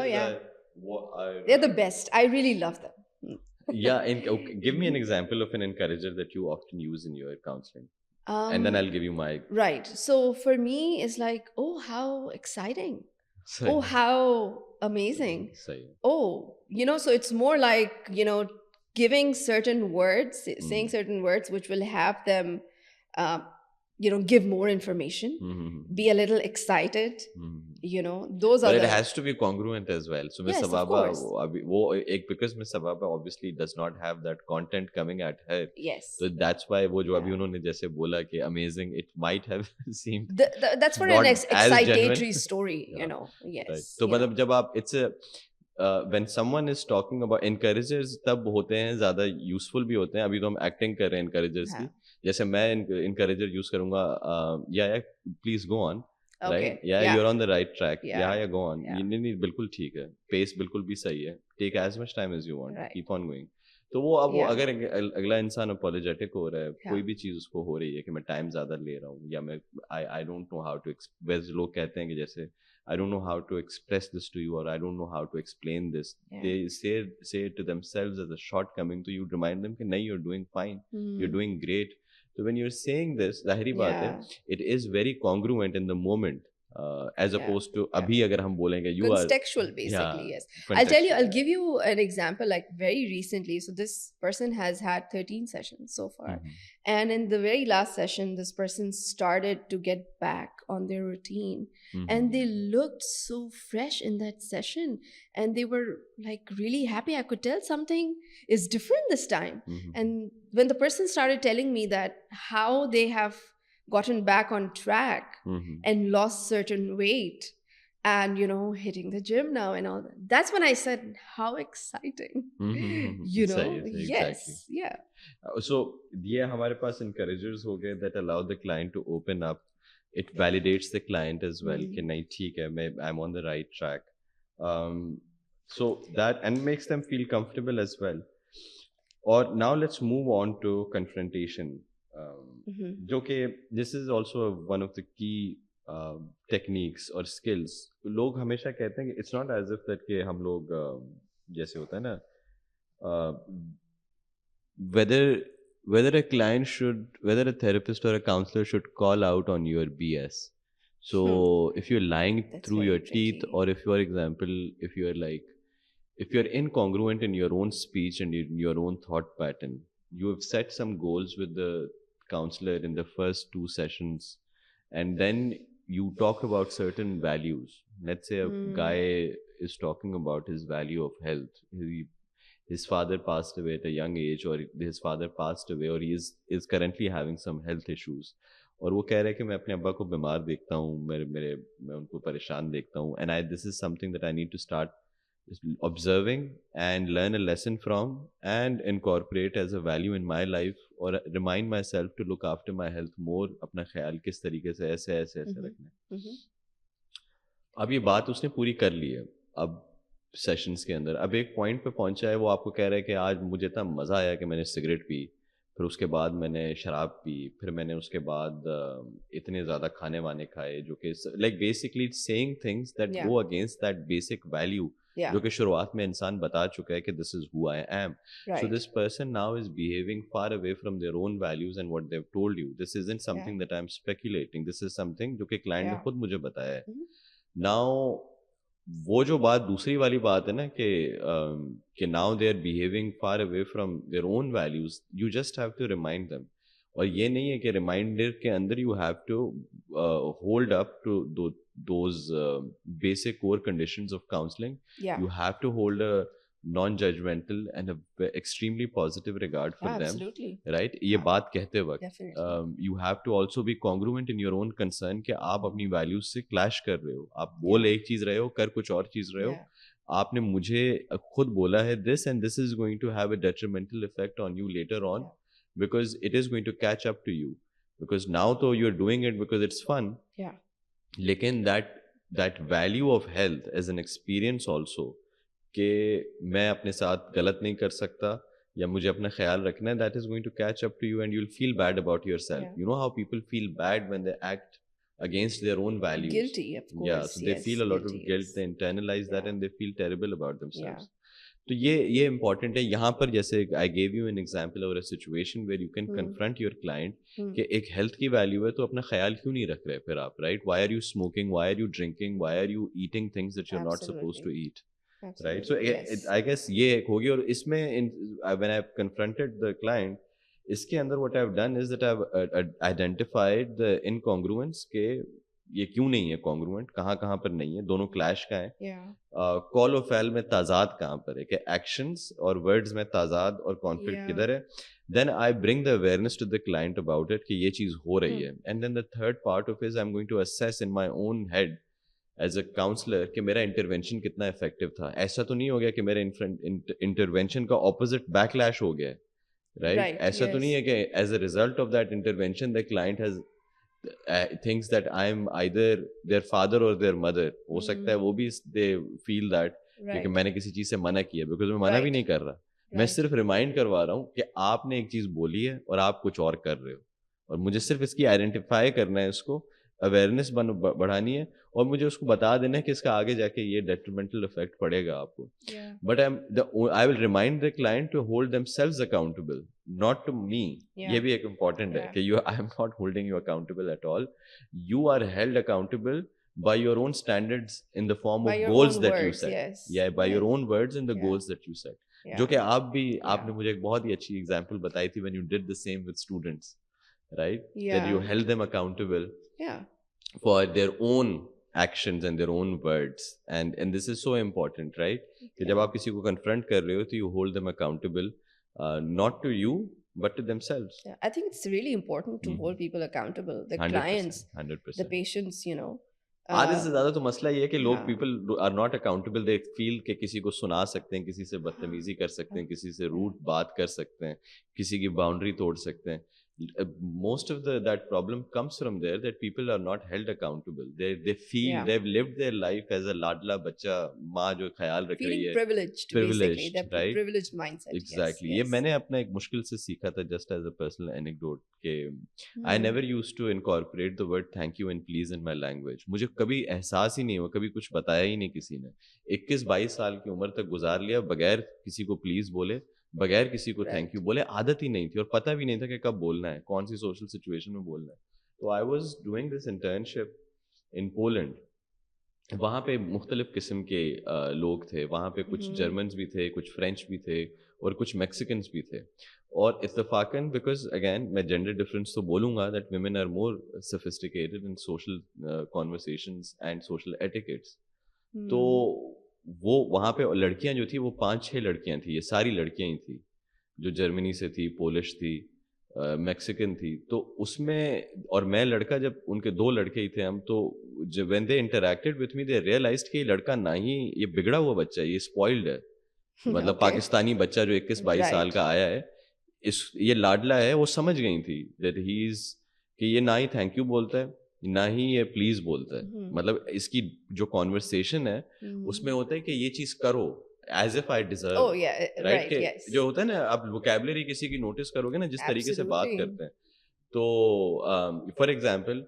S2: they're the best. I really love them.
S1: Okay, give me an example of an encourager that you often use in your counseling. And then I'll give you my...
S2: Right. So for me, it's like, oh, how exciting. Oh, how amazing. Oh, you know, so it's more like, you know, giving certain words, saying certain words, which will have them, you know, give more information, be a little excited, you know, those are
S1: But it has to be congruent as well. So Miss Sababa, because Miss Sababa obviously does not have that content coming at her.
S2: Yes.
S1: So that's why वो जो अभी उन्होंने जैसे बोला कि amazing, it might have seemed
S2: that's for an excitatory story, you know. Yes.
S1: Right. So मतलब जब आप it's a when someone is talking about encouragers, तब होते हैं ज़्यादा useful भी होते हैं. अभी तो हम acting कर रहे हैं encouragers की. जैसे मैं encourager use करूँगा, yeah, please go on. Right? Yeah, you're on the right track. Yeah, go on. नहीं बिल्कुल ठीक है. Pace बिल्कुल भी सही है. Take as much time as you want. Keep on going. तो वो अब वो अगर अगला इंसान apologetic हो रहा है, कोई भी चीज़ उसको हो रही है कि मैं टाइम ज़्यादा ले रहा हूँ, या मैं I don't know how to वैसे लोग कहते हैं कि जैसे I don't know how to express this to you, or I don't know how to explain this. They say it to themselves as a shortcoming. So you remind them कि नहीं, you're doing fine. You're doing great. So when you're saying this, ज़ाहिरी बात है, it is very congruent in the moment. as opposed to abhi agar hum bolenge you
S2: contextual
S1: are
S2: basically. Yes, I'll give you an example. Like very recently, so this person has had 13 sessions so far, and in the very last session this person started to get back on their routine, and they looked so fresh in that session, and they were like really happy. I could tell something is different this time. And when the person started telling me that how they have gotten back on track and lost certain weight and hitting the gym now and all that, that's when I said how exciting. Yes.
S1: Exactly.
S2: Yeah.
S1: So ये हमारे पास encouragers हो गए that allow the client to open up. It validates the client as well कि नहीं ठीक है I'm on the right track. So that and makes them feel comfortable as well. Or now let's move on to confrontation. जो कि this is also one of the key techniques or skills. लोग हमेशा कहते हैं कि it's not as if that कि हम लोग जैसे होता है ना whether a client should, whether a therapist or a counselor should call out on your BS. So if you're lying through your teeth, or if, for example, if you're incongruent in your own speech and in your own thought pattern, you have set some goals with the counselor in the first 2 sessions, and then you talk about certain values. Let's say a guy is talking about his value of health. His father passed away at a young age, or his father passed away, or he is currently having some health issues. और वो कह रहा है कि मैं अपने अब्बा को बीमार देखता हूँ, मैं उनको परेशान देखता हूँ, and this is something that I need to start observing and learn a lesson from and incorporate as a value in my life, or remind myself to look after my health more. अपना ख्याल किस तरीके से ऐसे रखना है. अब ये बात उसने पूरी कर ली है. अब सेशंस के अंदर अब एक पॉइंट पे पहुंचा है, वो आपको कह रहा है कि आज मुझे इतना मज़ा आया कि मैंने सिगरेट पी, फिर उसके बाद मैंने शराब पी, फिर मैंने उसके बाद इतने ज़्यादा खाने वाने खाए, जो कि like basically saying things that go against that basic value जो कि शुरुआत में इंसान बता चुका है कि this is who I am. So this person now is behaving far away from their own values and what they have told you. This isn't something that I am speculating, this is something जो कि client ने खुद मुझे बताया है. Now वो जो बात दूसरी वाली बात है ना कि now they are behaving far away from their own values, you just have to remind them. और ये नहीं है कि रिमाइंडर के अंदर you have to hold up to those basic core conditions of counseling. You have to hold a non-judgmental and a extremely positive regard for them. Right? ये बात कहते वक्त you have to also be congruent in your own concern कि आप अपनी values से clash कर रहे हो. आप बोल एक चीज़ रहे हो, कर कुछ और चीज़ रहे हो. आपने मुझे खुद बोला है this and this is going to have a detrimental effect on you later on, because it is going to catch up to you. Because now though you're doing it because it's fun. लेकिन that value of health as an experience also, कि मैं अपने साथ गलत नहीं कर सकता या मुझे अपना ख्याल रखना है, that is going to catch up to you and you'll feel bad about yourself. You know how people feel bad when they act against their own values.
S2: Guilty, of course.
S1: So they feel a lot of guilt, they internalize that and they feel terrible about themselves. तो ये important है. यहाँ पर जैसे I gave you an example or a situation where you can confront your client कि एक health की value है, तो अपना ख्याल क्यों नहीं रख रहे फिर आप, right? Why are you smoking? Why are you drinking? Why are you eating things that you're not supposed to eat? Right? So I guess ये एक होगी. और इसमें when I've confronted the client, इसके अंदर what I've done is that I've identified the incongruence के ये क्यों नहीं है कॉन्ग्रुएंट, कहाँ पर नहीं है, दोनों क्लैश का है. कॉल और फैल में ताजाद कहाँ पर है, कि एक्शंस और वर्ड्स में ताजाद और कॉन्फ्लिक्ट किधर है. Then I bring the awareness to the client about it कि ये चीज़ हो रही है. And then the third part of is I am going to assess in my own head as a counsellor कि मेरा इंटरवेंशन कितना इफेक्टिव था. ऐसा तो नहीं हो गया कि मेरे इंटरवेंशन का ऑपोजिट बैकलैश हो गया, राइट? ऐसा तो नहीं है कि as a result of that intervention the client has thinks that I'm either their father or their mother. हो सकता है वो भी they feel that क्योंकि मैंने किसी चीज़ से मना किया, because मैं मना भी नहीं कर रहा, मैं सिर्फ रिमाइंड करवा रहा हूँ कि आपने एक चीज़ बोली है और आप कुछ और कर रहे हो, और मुझे सिर्फ इसकी आइडेंटिफाई करना है, इसको अवेयरनेस बढ़ानी है, और मुझे उसको बता देना है कि इसका आगे जाके ये डेट्रीमेंटल इफेक्ट पड़ेगा आपको. But I will remind the client to hold themselves accountable, not to me. ये भी एक इम्पॉर्टेंट है कि I am not holding you accountable at all. You are held accountable by your own standards in the form
S2: by
S1: of
S2: your
S1: goals
S2: own
S1: that you
S2: words,
S1: set.
S2: yes.
S1: Yeah, by your
S2: Yes.
S1: own words and the
S2: Yeah.
S1: goals that you set.
S2: Yeah.
S1: जो कि आप भी
S2: Yeah.
S1: आपने मुझे एक बहुत ही अच्छी example बताई थी when you did the same with students, right?
S2: Yeah.
S1: That you held them accountable
S2: Yeah.
S1: for their own actions and their own words, and this is so important, right? कि जब
S2: Yeah.
S1: आप किसी को confront कर रहे हो तो you hold them accountable, not to you but to themselves.
S2: Yeah. I think it's really important to hold people accountable, the
S1: 100%,
S2: clients,
S1: 100%.
S2: the patients, you know.
S1: आधे से ज्यादा तो मसला ये है कि लोग
S2: हाँ.
S1: People are not accountable, they feel कि किसी को सुना सकते हैं, किसी से बदतमीजी कर सकते हैं, किसी से रूड बात कर सकते हैं, किसी की बाउंड्री तोड़ सकते हैं. Most of that problem comes from there, that people are not held accountable. They feel
S2: Yeah.
S1: they've lived their life as a लाडला बच्चा, माँ जो ख्याल रख रही
S2: Feeling
S1: है,
S2: privileged, basically. They're
S1: right?
S2: privileged mindset.
S1: Exactly.
S2: Yes,
S1: ये
S2: yes.
S1: मैंने अपना एक मुश्किल से सीखा था, just as a personal anecdote, कि I never used to incorporate the word thank you and please in my language. मुझे कभी एहसास ही नहीं हुआ, कभी कुछ बताया ही नहीं किसी ने. 21-22 साल की उम्र तक गुजार लिया बगैर किसी को प्लीज बोले, बगैर किसी को थैंक यू बोले. आदत ही नहीं थी और पता भी नहीं था कि कब बोलना है, कौन सी सोशल सिचुएशन में बोलना है. तो I was doing this internship in Poland. वहाँ पे मुख्तलिफ किस्म के लोग थे. वहाँ पे कुछ जर्मन्स भी थे, कुछ फ्रेंच भी थे और कुछ मैक्सिकन्स भी थे. और इत्तफाकन, बिकॉज अगैन मैं जेंडर डिफरेंस तो बोलूँगा, that women are more sophisticated in social conversations and social etiquettes. तो वो वहाँ पे लड़कियाँ जो थी वो 5-6 लड़कियाँ थी, ये सारी लड़कियाँ ही थी, जो जर्मनी से थी, पोलिश थी, मैक्सिकन थी. तो उसमें और मैं लड़का, जब उनके 2 लड़के ही थे हम, तो जब when they interacted with me they realised कि ये लड़का ना ही ये बिगड़ा हुआ बच्चा है, ये स्पॉइल्ड है. मतलब पाकिस्तानी बच्चा जो 21-22 साल का आया है, ये लाडला है. वो समझ गई थी दैट ही इज, कि ये ना ही थैंक यू बोलता है, ना ही ये प्लीज बोलता है. मतलब इसकी जो कॉन्वर्सेशन है उसमें होता है कि ये चीज करो as if I deserve.
S2: Oh yeah, right, yes.
S1: जो होता है ना, आप वोकैबुलरी किसी की नोटिस करोगे ना, जिस तरीके से बात करते हैं. तो for example,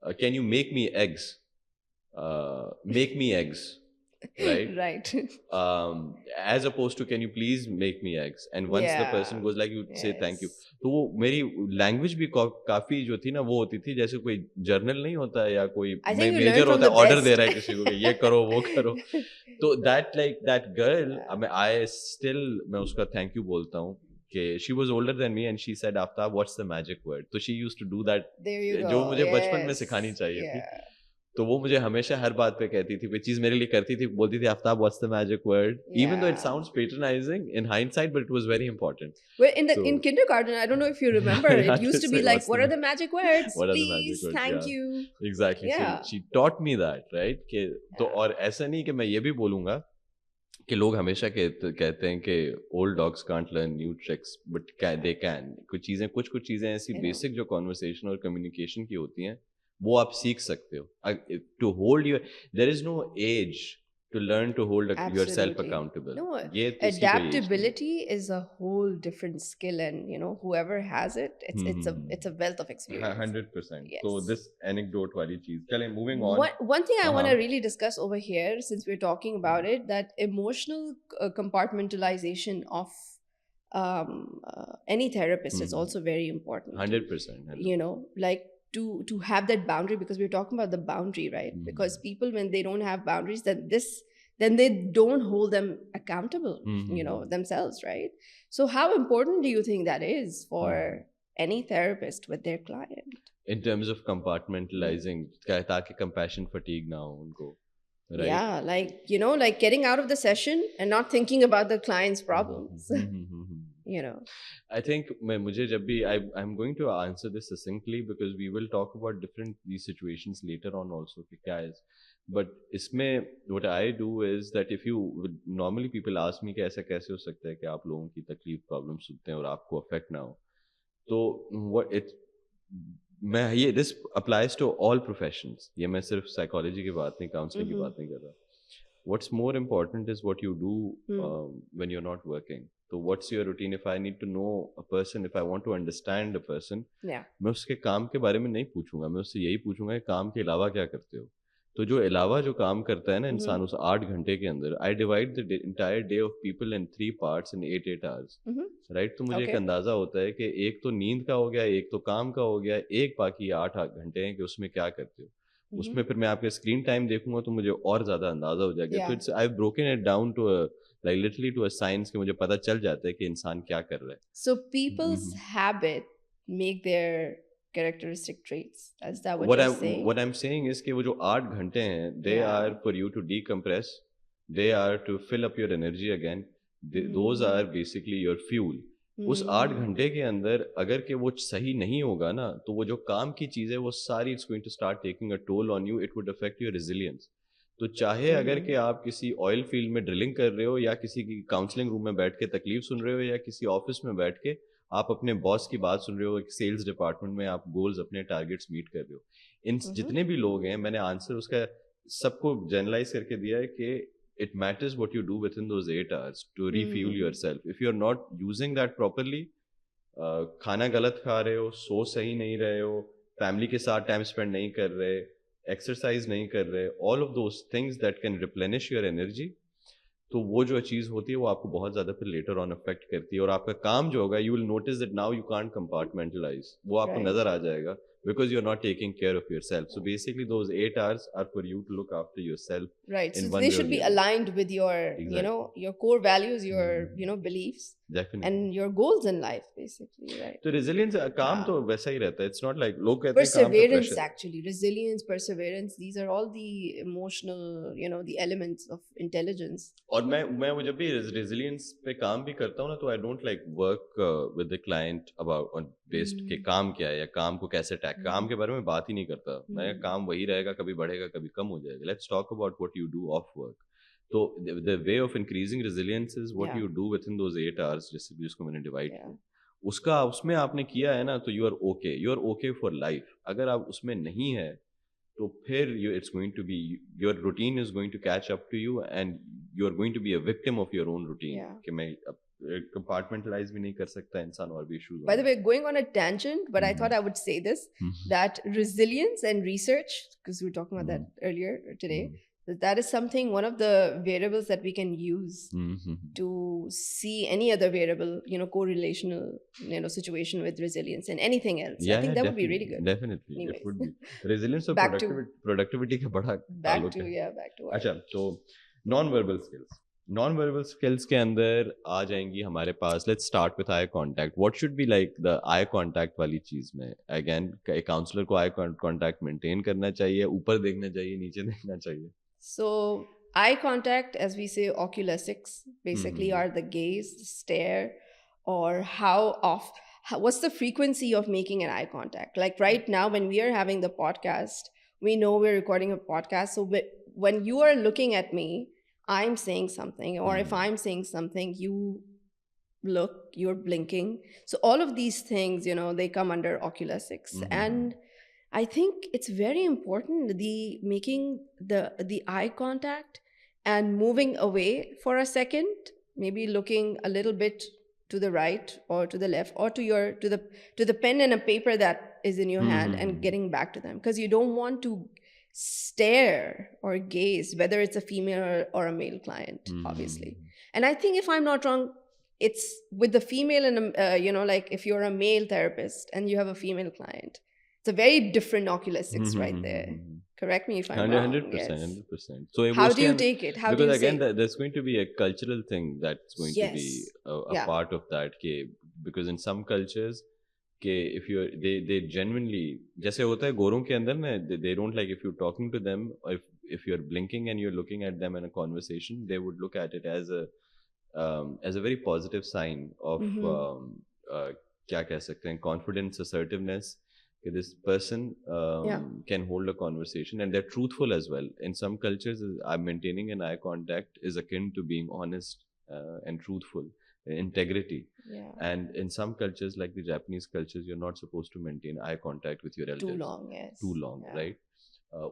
S1: can you make me eggs, make me eggs, right?
S2: Right.
S1: As opposed to can you please make me eggs, and once the person goes like, you say thank you. तो वो मेरी language भी काफी जो थी ना, वो होती थी जैसे कोई जर्नल नहीं होता है या कोई मेजर होता है, ऑर्डर दे रहा है किसी को कि ये करो वो करो. तो that girl, I still मैं उसका thank you बोलता हूँ. She was older than me and she said, Aftab, what's the magic word? तो she used to do that.
S2: There you go.
S1: जो मुझे बचपन में सिखानी चाहिए थी. तो वो मुझे हमेशा हर बात पे कहती थी, कोई चीज मेरे लिए करती थी, बोलती थी, Aftab, what's the magic word? Even though it sounds patronizing in hindsight, but it was very important.
S2: Well, in kindergarten, I don't know if you remember, it used to be like, what are the magic words?
S1: What
S2: Please,
S1: are the magic words?
S2: thank you.
S1: Exactly.
S2: Yeah.
S1: She taught me that, right? कि तो और ऐसा नहीं कि मैं ये भी बोलूँगा कि लोग हमेशा कहते हैं कि old dogs can't learn new tricks, but they can. कुछ चीज़ें ऐसी basic जो conversation और communication की होती हैं, वो आप सीख सकते हो. To hold your, there is no age to learn to hold yourself accountable.
S2: No, adaptability is a whole different skill, and you know, whoever has it, it's a wealth of experience.
S1: 100%. Yes. So this anecdote wali cheez. Chale, moving on.
S2: One thing I want to really discuss over here, since we're talking about it, that emotional compartmentalization of any therapist is also very important.
S1: 100%.
S2: You know, like to have that boundary, because we're talking about the boundary, right? Because people, when they don't have boundaries, then they don't hold them accountable, you know, themselves, right? So how important do you think that is for any therapist with their client?
S1: In terms of compartmentalizing, ताकि compassion fatigue ना हो उनको. Right?
S2: Yeah, like, you know, like getting out of the session and not thinking about the client's problems. You know,
S1: I think मुझे जब भी I'm going to answer this succinctly, because we will talk about different these situations later on also कि क्या is. But इसमें what I do is that if you normally people ask me कि ऐसा कैसे हो सकता है कि आप लोगों की तकलीफ प्रॉब्लम सुनते हैं और आपको अफेक्ट ना हो, तो what it मैं ये this applies to all professions. ये मैं सिर्फ साइकोलॉजी की बात नहीं, काउंसलिंग की बात नहीं कर रहा. What's more important is what you do when you're not working. So what's your routine? If I need to know a person, if I want to understand a person, मैं उसके काम के बारे में नहीं पूछूंगा, मैं उससे यही पूछूंगा कि काम के अलावा क्या करते हो. तो जो अलावा जो काम करता है ना इंसान उस 8 घंटे के अंदर, I divide the entire day of people in 3 parts in 8 hours, right? तो मुझे एक अंदाजा होता है कि एक तो नींद का हो गया, एक तो काम का हो गया, एक बाकी 8 घंटे हैं कि उसमें क्या करते हो. उसमें फिर मैं आपके स्क्रीन टाइम देखूंगा तो मुझे और ज्यादा अंदाजा हो जाएगा। तो it's I have broken it down to like literally to a science कि मुझे पता चल जाता है कि इंसान क्या कर रहा है.
S2: So people's habit make their characteristic traits. Is that what you're saying?
S1: What I'm saying is कि वो जो 8 घंटे हैं, they are for you to decompress, they are to fill up your energy again. Those are basically your fuel. उस 8 घंटे के अंदर अगर कि वो सही नहीं होगा ना, तो वो जो काम की चीज़ है वो सारी it's going to start taking a toll on you. It would affect your resilience. तो चाहे अगर कि आप किसी ऑयल फील्ड में ड्रिलिंग कर रहे हो या किसी की काउंसलिंग रूम में बैठ के तकलीफ सुन रहे हो या किसी ऑफिस में बैठ के आप अपने बॉस की बात सुन रहे हो, एक सेल्स डिपार्टमेंट में आप गोल्स अपने टारगेट्स मीट कर रहे हो, इन जितने भी लोग हैं, मैंने आंसर उसका सबको जनरलाइज करके दिया है कि it matters what you do with in those 8 hours to refuel yourself. If you are not using that properly, खाना गलत खा रहे हो, सो सही नहीं रहे हो, फैमिली के साथ टाइम स्पेंड नहीं कर रहे, एक्सरसाइज नहीं कर रहे, all of those things that can replenish your energy, तो वो जो चीज़ होती है वो आपको बहुत ज़्यादा फिर लेटर ऑन अफेक्ट करती है. और आपका काम जो होगा, you will notice that now you can't compartmentalise, वो आपको नजर आ जाएगा because you're not taking care of yourself. So basically those 8 hours are for you to look after yourself.
S2: Right. So they should be aligned with your, you know, your core values, your, you know, beliefs.
S1: Definitely.
S2: And your goals in life, basically, right?
S1: So resilience, काम तो वैसा ही रहता है. It's not like लोग कहते हैं
S2: perseverance, actually. Resilience, perseverance, these are all the emotional, you know, the elements of intelligence.
S1: और मैं जब भी resilience पे काम भी करता हूँ ना, तो I don't like work with the client about on based के काम क्या है या काम को कैसे काम के बारे में बात ही नहीं करता. मैं काम वही रहेगा, कभी बढ़ेगा कभी कम हो जाएगा. Let's talk about what you do off work. तो the way of increasing resilience is what you do within those 8 hours, जिसको मैंने divide किया. उसका उसमें आपने किया है ना, तो you are okay for life. अगर आप उसमें नहीं है तो फिर it's going to be, your routine is going to catch up to you and you are going to be a victim of your own routine. कि मैं compartmentalize भी नहीं कर सकता इंसान, और भी issues.
S2: By the way, going on a tangent, but I thought I would say this, that resilience and research, because we were talking about that earlier today, that is something, one of the variables that we can use to see any other variable, you know, correlational, you know, situation with resilience and anything else. I think that would be really good.
S1: Definitely.
S2: Anyways.
S1: It would be. Resilience और productivity का बड़ा
S2: back to
S1: अच्छा, तो non-verbal skills. Non-verbal skills के अंदर आ जाएंगी हमारे पास. Let's start with eye contact. What should be like the eye contact वाली चीज में? Again, एक काउंसलर को eye contact maintain करना चाहिए, ऊपर देखना चाहिए, नीचे देखना चाहिए.
S2: So eye contact, as we say, oculesics, basically are the gaze, the stare, or what's the frequency of making an eye contact? Like right now, when we are having the podcast, we know we're recording a podcast. So when you are looking at me, I'm saying something, or if I'm saying something, you look, you're blinking. So all of these things, you know, they come under oculesics. And I think it's very important, making the eye contact and moving away for a second, maybe looking a little bit to the right or to the left or to the pen and a paper that is in your hand, and getting back to them, because you don't want to stare or gaze, whether it's a female or a male client, obviously. And I think, if I'm not wrong, it's with the female and you know, like if you're a male therapist and you have a female client, it's a very different oculesics right there. Correct me if I'm wrong.
S1: 100%, 100%. So
S2: how do you take it?
S1: Because again, there's going to be a cultural thing that's going to be a part of that. Because in some cultures, if you they genuinely, जैसे होता है गोरों के अंदर ना, they don't like if you're talking to them, or if you're blinking and you're looking at them in a conversation, they would look at it as a very positive sign of क्या कह सकते हैं, confidence, assertiveness. This person can hold a conversation, and they're truthful as well. In some cultures, maintaining an eye contact is akin to being honest and truthful, integrity. And in some cultures, like the Japanese cultures, you're not supposed to maintain eye contact with your elders. Too long, right?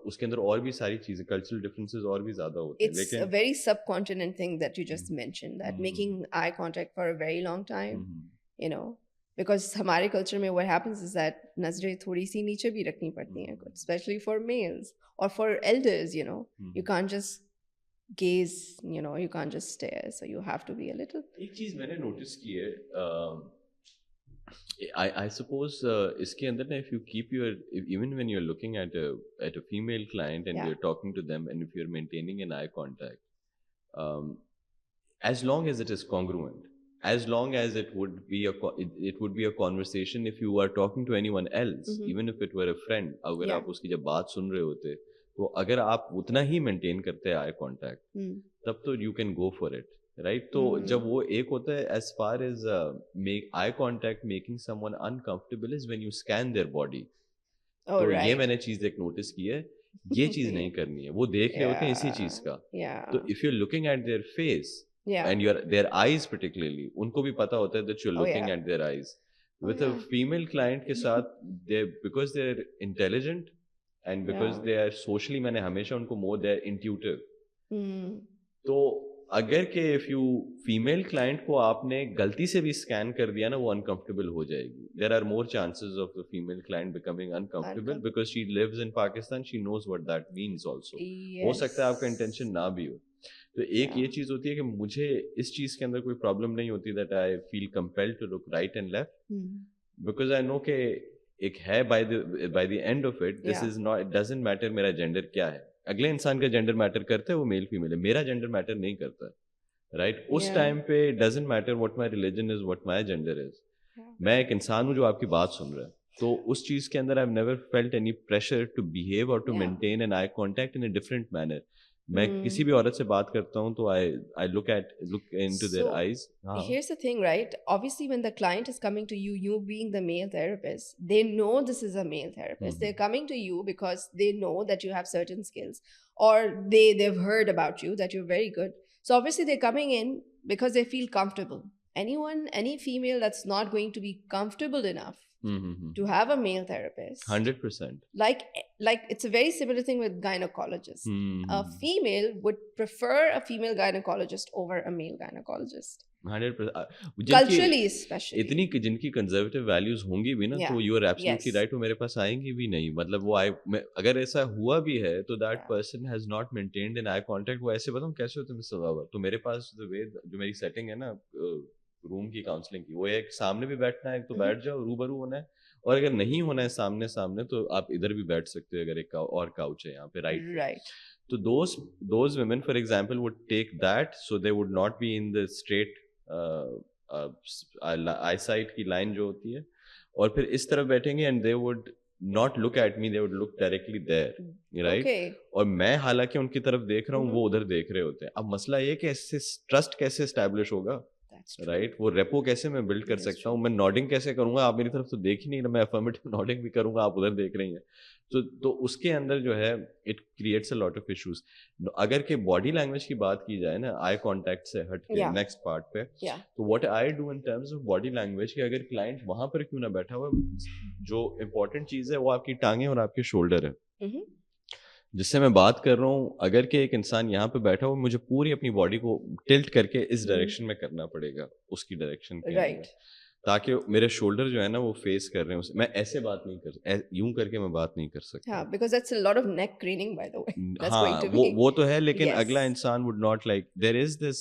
S1: उसके अंदर और भी सारी चीजें, cultural differences और भी ज़्यादा होते हैं.
S2: It's a very subcontinent thing that you just mentioned, that making eye contact for a very long time, you know. Because हमारे culture में what happens is that नजरें थोड़ी सी नीचे भी रखनी पड़ती हैं, especially for males or for elders, you know. You can't just gaze, you know, you can't just stare, so you have to be a little.
S1: एक चीज मैंने notice की है, I suppose इसके अंदर ना, if you keep your even when you're looking at a female client and
S2: Yeah.
S1: you're talking to them, and if you're maintaining an eye contact, um, as long as it is congruent, as long as it would be it would be a conversation if you are talking to anyone else, even if it were a friend. अगर
S2: Yeah.
S1: आप उसकी जब बात सुन रहे होते, तो अगर आप उतना ही मेंटेन करते हैं आई कांटेक्ट, तब तो you can go for it, right? तो जब वो एक होता है, as far as make eye contact making someone uncomfortable, is when you scan their body. तो ये मैंने चीज एक नोटिस की है, ये चीज नहीं करनी है. वो देख रहे होते हैं इसी चीज का. तो if you are looking at their face and their eyes particularly, उनको भी पता होता है that you're looking at their eyes. With a female client के साथ, because they're intelligent and because they are socially, मैंने हमेशा उनको more, they're intuitive. तो अगर के if you female client को आपने गलती से भी स्कैन कर दिया ना, वो uncomfortable हो जाएगी. There are more chances of the female client becoming uncomfortable because she lives in Pakistan, she knows what that means also. हो सकता है आपका intention ना भी हो. तो एक ये चीज होती है कि मुझे इस चीज के अंदर कोई प्रॉब्लम नहीं होती that I feel compelled to look right and left, because I know कि एक है by the end of it, this is not, it doesn't matter मेरा जेंडर क्या है. अगले इंसान का जेंडर मैटर करता है, वो मेल फीमेल है, मेरा जेंडर मैटर नहीं करता, राइट? उस टाइम पे doesn't matter what my religion is, what my gender is. मैं एक इंसान हूँ जो आपकी बात सुन रहा है. तो उस चीज के अंदर I have never felt any pressure to behave और to maintain an eye contact in a different manner. मैं किसी भी औरत से बात करता हूँ तो I look into their eyes.
S2: Here's the thing, right? Obviously, when the client is coming to you, you being the male therapist, they know this is a male therapist. They're coming to you because they know that you have certain skills, or they've heard about you that you're very good. So obviously they're coming in because they feel comfortable. Any female that's not going to be comfortable enough to have a male therapist,
S1: 100%,
S2: like it's a very similar thing with gynecologists. A female would prefer a female gynecologist over a male gynecologist,
S1: 100%.
S2: culturally especially.
S1: इतनी जिनकी conservative values होंगी भी ना, तो you are absolutely right, वो मेरे पास आएंगी भी नहीं. मतलब वो अगर ऐसा हुआ भी है तो that person has not maintained an eye contact. वो ऐसे बताऊं कैसे होते हैं. तो मेरे पास जो मेरी सेटिंग है ना रूम की काउंसलिंग की, वो एक सामने भी बैठना है, तो बैठ जाओ, रूबरू होना है. और अगर नहीं होना है सामने सामने, तो आप इधर भी बैठ सकते हो, अगर एक और काउच है यहाँ पे, राइट. तो those women for example would take that, so they would not be in the straight eyesight की line जो होती है, और फिर इस तरफ बैठेंगे and they would not look at me, they would look directly there, right? और मैं हालांकि उनकी तरफ देख रहा हूँ, वो उधर देख रहे होते हैं. अब मसला ये कि ऐसे ट्रस्ट कैसे एस्टैब्लिश होगा, राइट? वो रेपो कैसे मैं बिल्ड कर सकता हूँ? मैं नॉडिंग कैसे करूंगा? आप मेरी तरफ तो देख ही नहीं रहे, मैं अफर्मेटिव नॉडिंग भी करूंगा, आप उधर देख रही हैं. तो उसके अंदर जो है, it creates a lot of issues. अगर के बॉडी लैंग्वेज की बात की जाए ना, आई कांटेक्ट से हट के नेक्स्ट पार्ट पे, तो what I do in terms of body language, कि अगर क्लाइंट वहां पर क्यों ना बैठा हुआ, जो इम्पोर्टेंट चीज है वो आपकी टांगे और आपके शोल्डर है, जिससे मैं बात कर रहा हूँ. अगर के एक इंसान यहाँ पे बैठा हो, मुझे पूरी अपनी बॉडी को टिल्ट करके इस डायरेक्शन में करना पड़ेगा, उसकी डायरेक्शन के अंदर, ताकि मेरे शोल्डर जो है ना वो फेस कर रहे हैं. मैं ऐसे बात नहीं कर, यूं करके मैं बात नहीं कर सकता.
S2: because that's a lot of neck craning, by the way. That's
S1: हाँ,
S2: going to be.
S1: वो तो है, लेकिन अगला इंसान would not like. There is this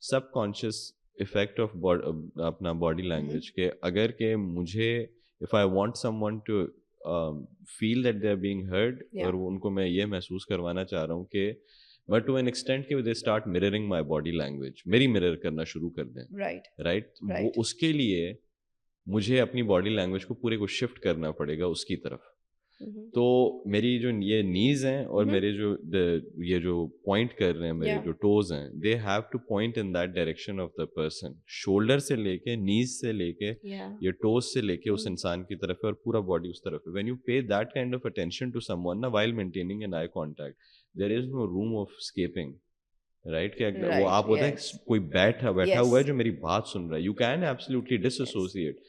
S1: subconscious effect of अपना body language, के अगर के मुझे, if I want someone to feel that they are being heard, और उनको मैं ये महसूस करवाना चाह रहा हूँ कि, but to an extent कि they start mirroring my body language, मेरी मिरर करना शुरू कर दें, right? वो उसके लिए मुझे अपनी बॉडी लैंग्वेज को पूरे को शिफ्ट करना पड़ेगा उसकी तरफ. तो मेरी जो ये नीज हैं और मेरे जो ये जो पॉइंट कर रहे हैं, मेरे जो टोज हैं, they have two point in that direction of the person. Shoulder से लेके, नीज से लेके, ये टोज से लेके उस इंसान की तरफ है, और पूरा बॉडी उस तरफ है. When you pay that kind of attention to someone ना, while maintaining an eye contact, there is no room of escaping, right? वो आप होता है कोई बैठा हुआ है जो मेरी बात सुन रहा है, यू कैन एब्सोल्युटली डिसएसोसिएट.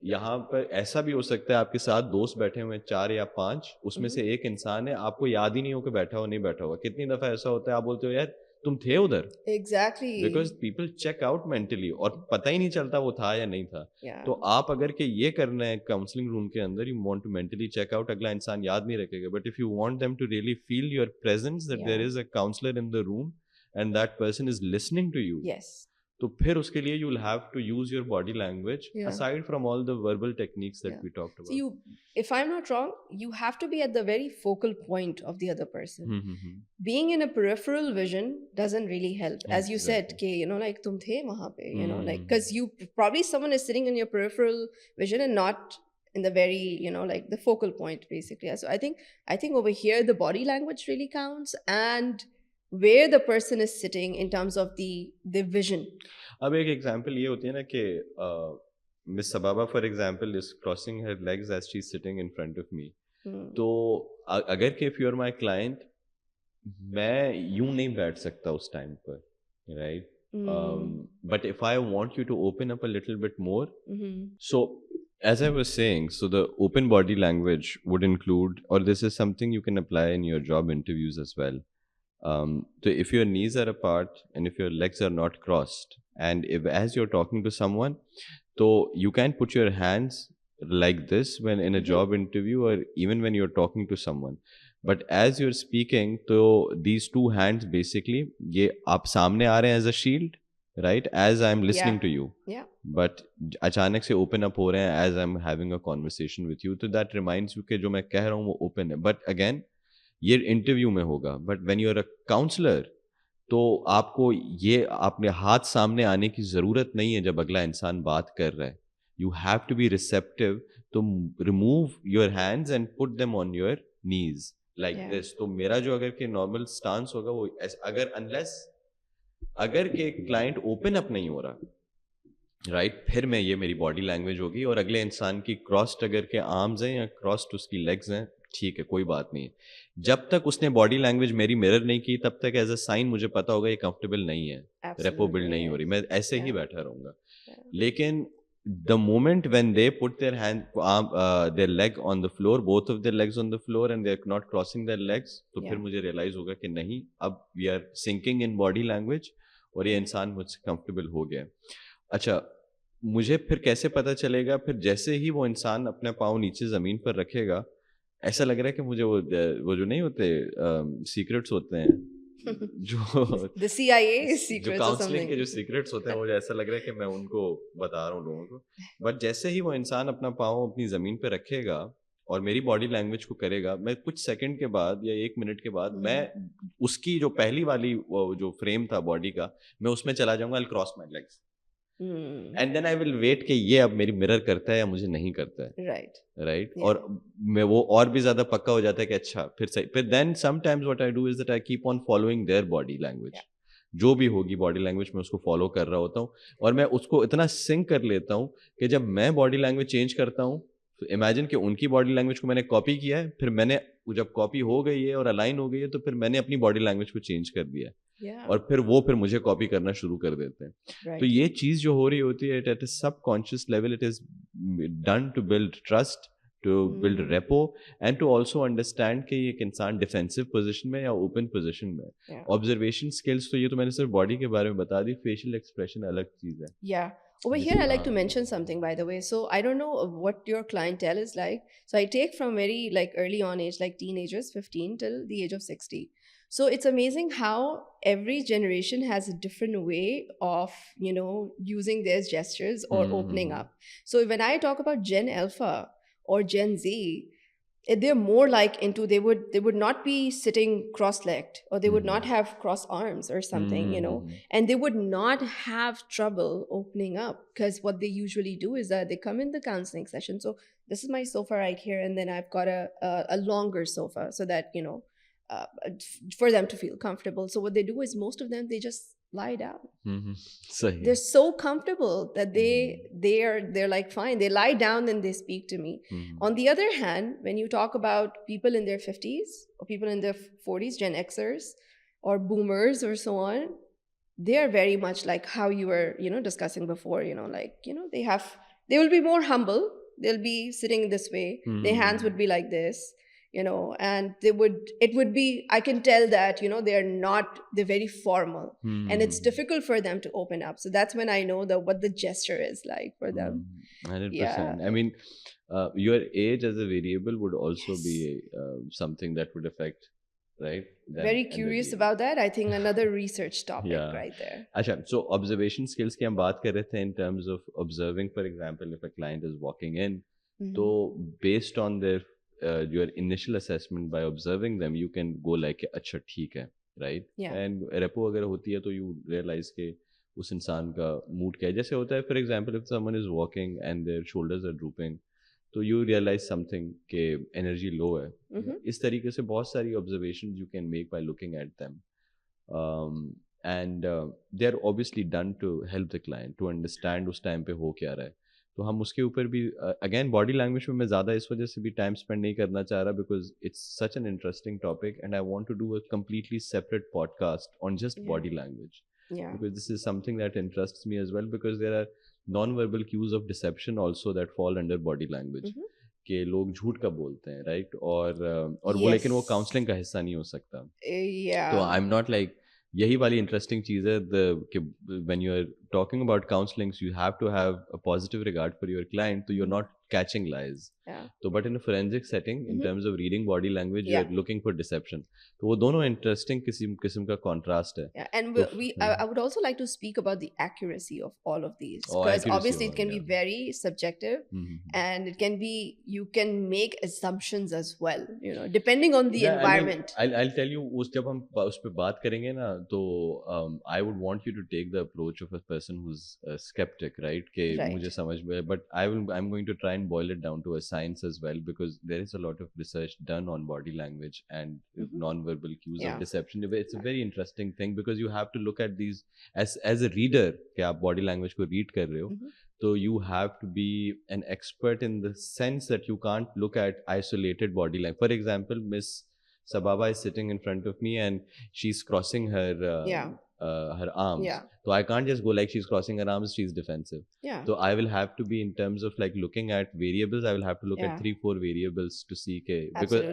S1: यहाँ पर ऐसा भी हो सकता है आपके साथ दोस्त बैठे हुए हैं 4 या 5, उसमें से एक इंसान है, आपको याद ही नहीं हो कि बैठा हो नहीं बैठा हुआ. कितनी दफा ऐसा होता है, आप बोलते हो यार तुम थे उधर,
S2: exactly,
S1: because people check out mentally, और पता ही नहीं चलता वो था या नहीं था. तो आप अगर के ये करना है काउंसलिंग रूम के अंदर, you want to mentally check out, अगला इंसान याद नहीं रखेगा, but if you want them to really feel your presence, that there is a counsellor in the room and that person is listening to you, तो फिर उसके लिए you'll have to use your body language aside from all the verbal techniques that we talked about.
S2: So if I'm not wrong, you have to be at the very focal point of the other person. Being in a peripheral vision doesn't really help. As you said, like tum the wahan pe, like because probably someone is sitting in your peripheral vision and not in the very, like the focal point basically. So I think over here the body language really counts, and where the person is sitting in terms of the vision.
S1: अब एक example ये होती है ना कि Miss Sababa for example is crossing her legs as she's sitting in front of me. तो अगर कि if you're my client, मैं यूं नहीं बैठ सकता उस टाइम पर, right? But if I want you to open up a little bit more, so as I was saying, so the open body language would include, or this is something you can apply in your job interviews as well. So if your knees are apart and if your legs are not crossed, and if as you're talking to someone, so you can put your hands like this when in a job interview or even when you're talking to someone. But as you're speaking, so these two hands basically, ये आप सामने आ रहे हैं as a shield, right? As I'm listening to you.
S2: Yeah.
S1: But अचानक से open up हो रहे हैं as I'm having a conversation with you. So that reminds you कि जो मैं कह रहा हूँ वो open है. But again, ये इंटरव्यू में होगा. But when you're a counselor, तो आपको ये अपने हाथ सामने आने की ज़रूरत नहीं है जब अगला इंसान बात कर रहा है. You have to be receptive to remove your hands and put them on your knees like this. तो मेरा जो अगर के normal stance होगा वो अगर unless अगर के क्लाइंट ओपन अप नहीं हो रहा, राइट, फिर मैं ये मेरी बॉडी लैंग्वेज होगी. और अगले इंसान की क्रॉस्ड अगर के आर्म्स हैं या क्रॉस्ड उसकी लेग्स हैं, ठीक है, कोई बात नहीं है. जब तक उसने बॉडी लैंग्वेज मेरी मिरर नहीं की तब तक एज अ साइन मुझे पता होगा ये कंफर्टेबल नहीं है, रेपो बिल्ड नहीं हो रही, मैं ऐसे ही बैठा रहूंगा. लेकिन the moment when they put their their leg on the floor, both of their legs on the floor, and they're not crossing their legs, तो फिर मुझे रियलाइज होगा कि नहीं, अब we are syncing in body language और ये इंसान मुझसे कंफर्टेबल हो गया. अच्छा, मुझे फिर कैसे पता चलेगा? फिर जैसे ही वो इंसान अपना पाँव नीचे ज़मीन पर रखेगा, ऐसा लग रहा है कि मुझे वो जो नहीं होते सीक्रेट्स होते हैं जो
S2: the CIA secrets,
S1: जो काउंसलिंग के जो सीक्रेट्स होते हैं, मुझे ऐसा लग रहा है कि मैं उनको बता रहा हूँ लोगों को. बट जैसे ही वो इंसान अपना पाँव अपनी ज़मीन पे रखेगा और मेरी बॉडी लैंग्वेज को करेगा, मैं कुछ सेकंड के बाद या 1 मिनट के बाद मैं उसकी जो पहली वाली जो फ्रेम था बॉडी का, मैं उसमें चला जाऊंगा. I will cross my legs and then I will wait कि ये अब मेरी मिरर करता है या मुझे नहीं करता है, राइट. और मैं वो और भी ज्यादा पक्का हो जाता है कि अच्छा फिर सही. फिर then sometimes what I do is that I keep on following their body language. जो भी होगी बॉडी लैंग्वेज मैं उसको फॉलो कर रहा होता हूँ और मैं उसको इतना सिंक कर लेता हूँ कि जब मैं बॉडी लैंग्वेज चेंज करता हूँ, तो इमेजिन कि उनकी बॉडी लैंग्वेज को मैंने कॉपी किया है, फिर मैंने जब कॉपी हो गई है और अलाइन हो गई है, तो फिर मैंने अपनी बॉडी लैंग्वेज को चेंज कर दिया है. और फिर वो फिर मुझे कॉपी करना शुरू कर देते हैं. तो ये चीज जो हो रही होती है at a subconscious level, it is done to build trust, to build repo, and to also understand कि एक इंसान डिफेंसिव पोजीशन में या ओपन पोजीशन में. ऑब्जर्वेशन स्किल्स तो ये तो मैंने सिर्फ बॉडी के बारे में बता दी, फेशियल एक्सप्रेशन अलग चीज है.
S2: Over here, I like to mention something, by the way. So I don't know what your clientele is like. So I take from very like early on age, like teenagers, 15 till the age of 60. So it's amazing how every generation has a different way of, using their gestures or opening up. So when I talk about Gen Alpha or Gen Z, they're more like into, they would not be sitting cross-legged, or they would not have cross arms or something, and they would not have trouble opening up, because what they usually do is that they come in the counseling session. So this is my sofa right here, and then I've got a longer sofa so that, for them to feel comfortable. So what they do is most of them, they just lie down. They're so comfortable that they're like fine. They lie down and they speak to me. On the other hand, when you talk about people in their 50s or people in their 40s, Gen Xers or boomers or so on, they are very much like how you were, discussing before, they will be more humble. They'll be sitting this way. Their hands would be like this. And it would be, I can tell that, they're very formal, and it's difficult for them to open up. So that's when I know what the gesture is like for them.
S1: 100%. Yeah. I mean, your age as a variable would also be something that would affect right?
S2: Very curious about that. I think another research topic right there.
S1: Acha, so observation skills की हम बात कर रहे थे in terms of observing, for example, if a client is walking in, so based on their your initial assessment by observing them, you can go like अच्छा ठीक है, right? And repo अगर होती है तो you realize के उस इंसान का mood क्या है. जैसे होता है, for example, if someone is walking and their shoulders are drooping, तो यू रियलाइज समथिंग के एनर्जी लो है. इस तरीके से बहुत सारी observation you can make by looking at them, and they are obviously done to help the client to understand उस time पे हो क्या रहा है. तो हम उसके ऊपर भी अगेन बॉडी लैंग्वेज में मैं ज़्यादा इस वजह से भी टाइम स्पेंड नहीं करना चाह रहा, because it's such an interesting topic and I want to do a completely separate podcast on just body language, because this is something that interests me as well, because there are non-verbal cues of deception also that fall under body language. कि लोग झूठ का बोलते हैं, right? और वो लेकिन वो काउंसलिंग का हिस्सा नहीं हो सकता. तो आई एम नॉट लाइक, यही वाली इंटरेस्टिंग चीज़ है कि when you are talking about counselings, you have to have a positive regard for your client, so you're not catching lies. So but in a forensic setting, in terms of reading body language, you are looking for deception. तो वो दोनों interesting किस्म का contrast है.
S2: And I would also like to speak about the accuracy of all of these, because obviously it can be very subjective, and it can be, you can make assumptions as well, you know, depending on the environment.
S1: I mean, I'll tell you, जब हम उस पे बात करेंगे ना, तो I would want you to take the approach of a person who's a skeptic, right? कि मुझे समझ में, but I'm going to try and boil it down to a science as well, because there is a lot of research done on body language and non-verbal cues of deception. It's a very interesting thing, because you have to look at these as a reader कि आप body language को read कर रहे हो, so you have to be an expert in the sense that you can't look at isolated body language. For example, Miss Sababa is sitting in front of me and she's crossing her her arms. So I can't just go like she's crossing her arms, she's defensive. So I will have to be, in terms of like looking at variables, I will have to look at 3-4 variables to see ke, because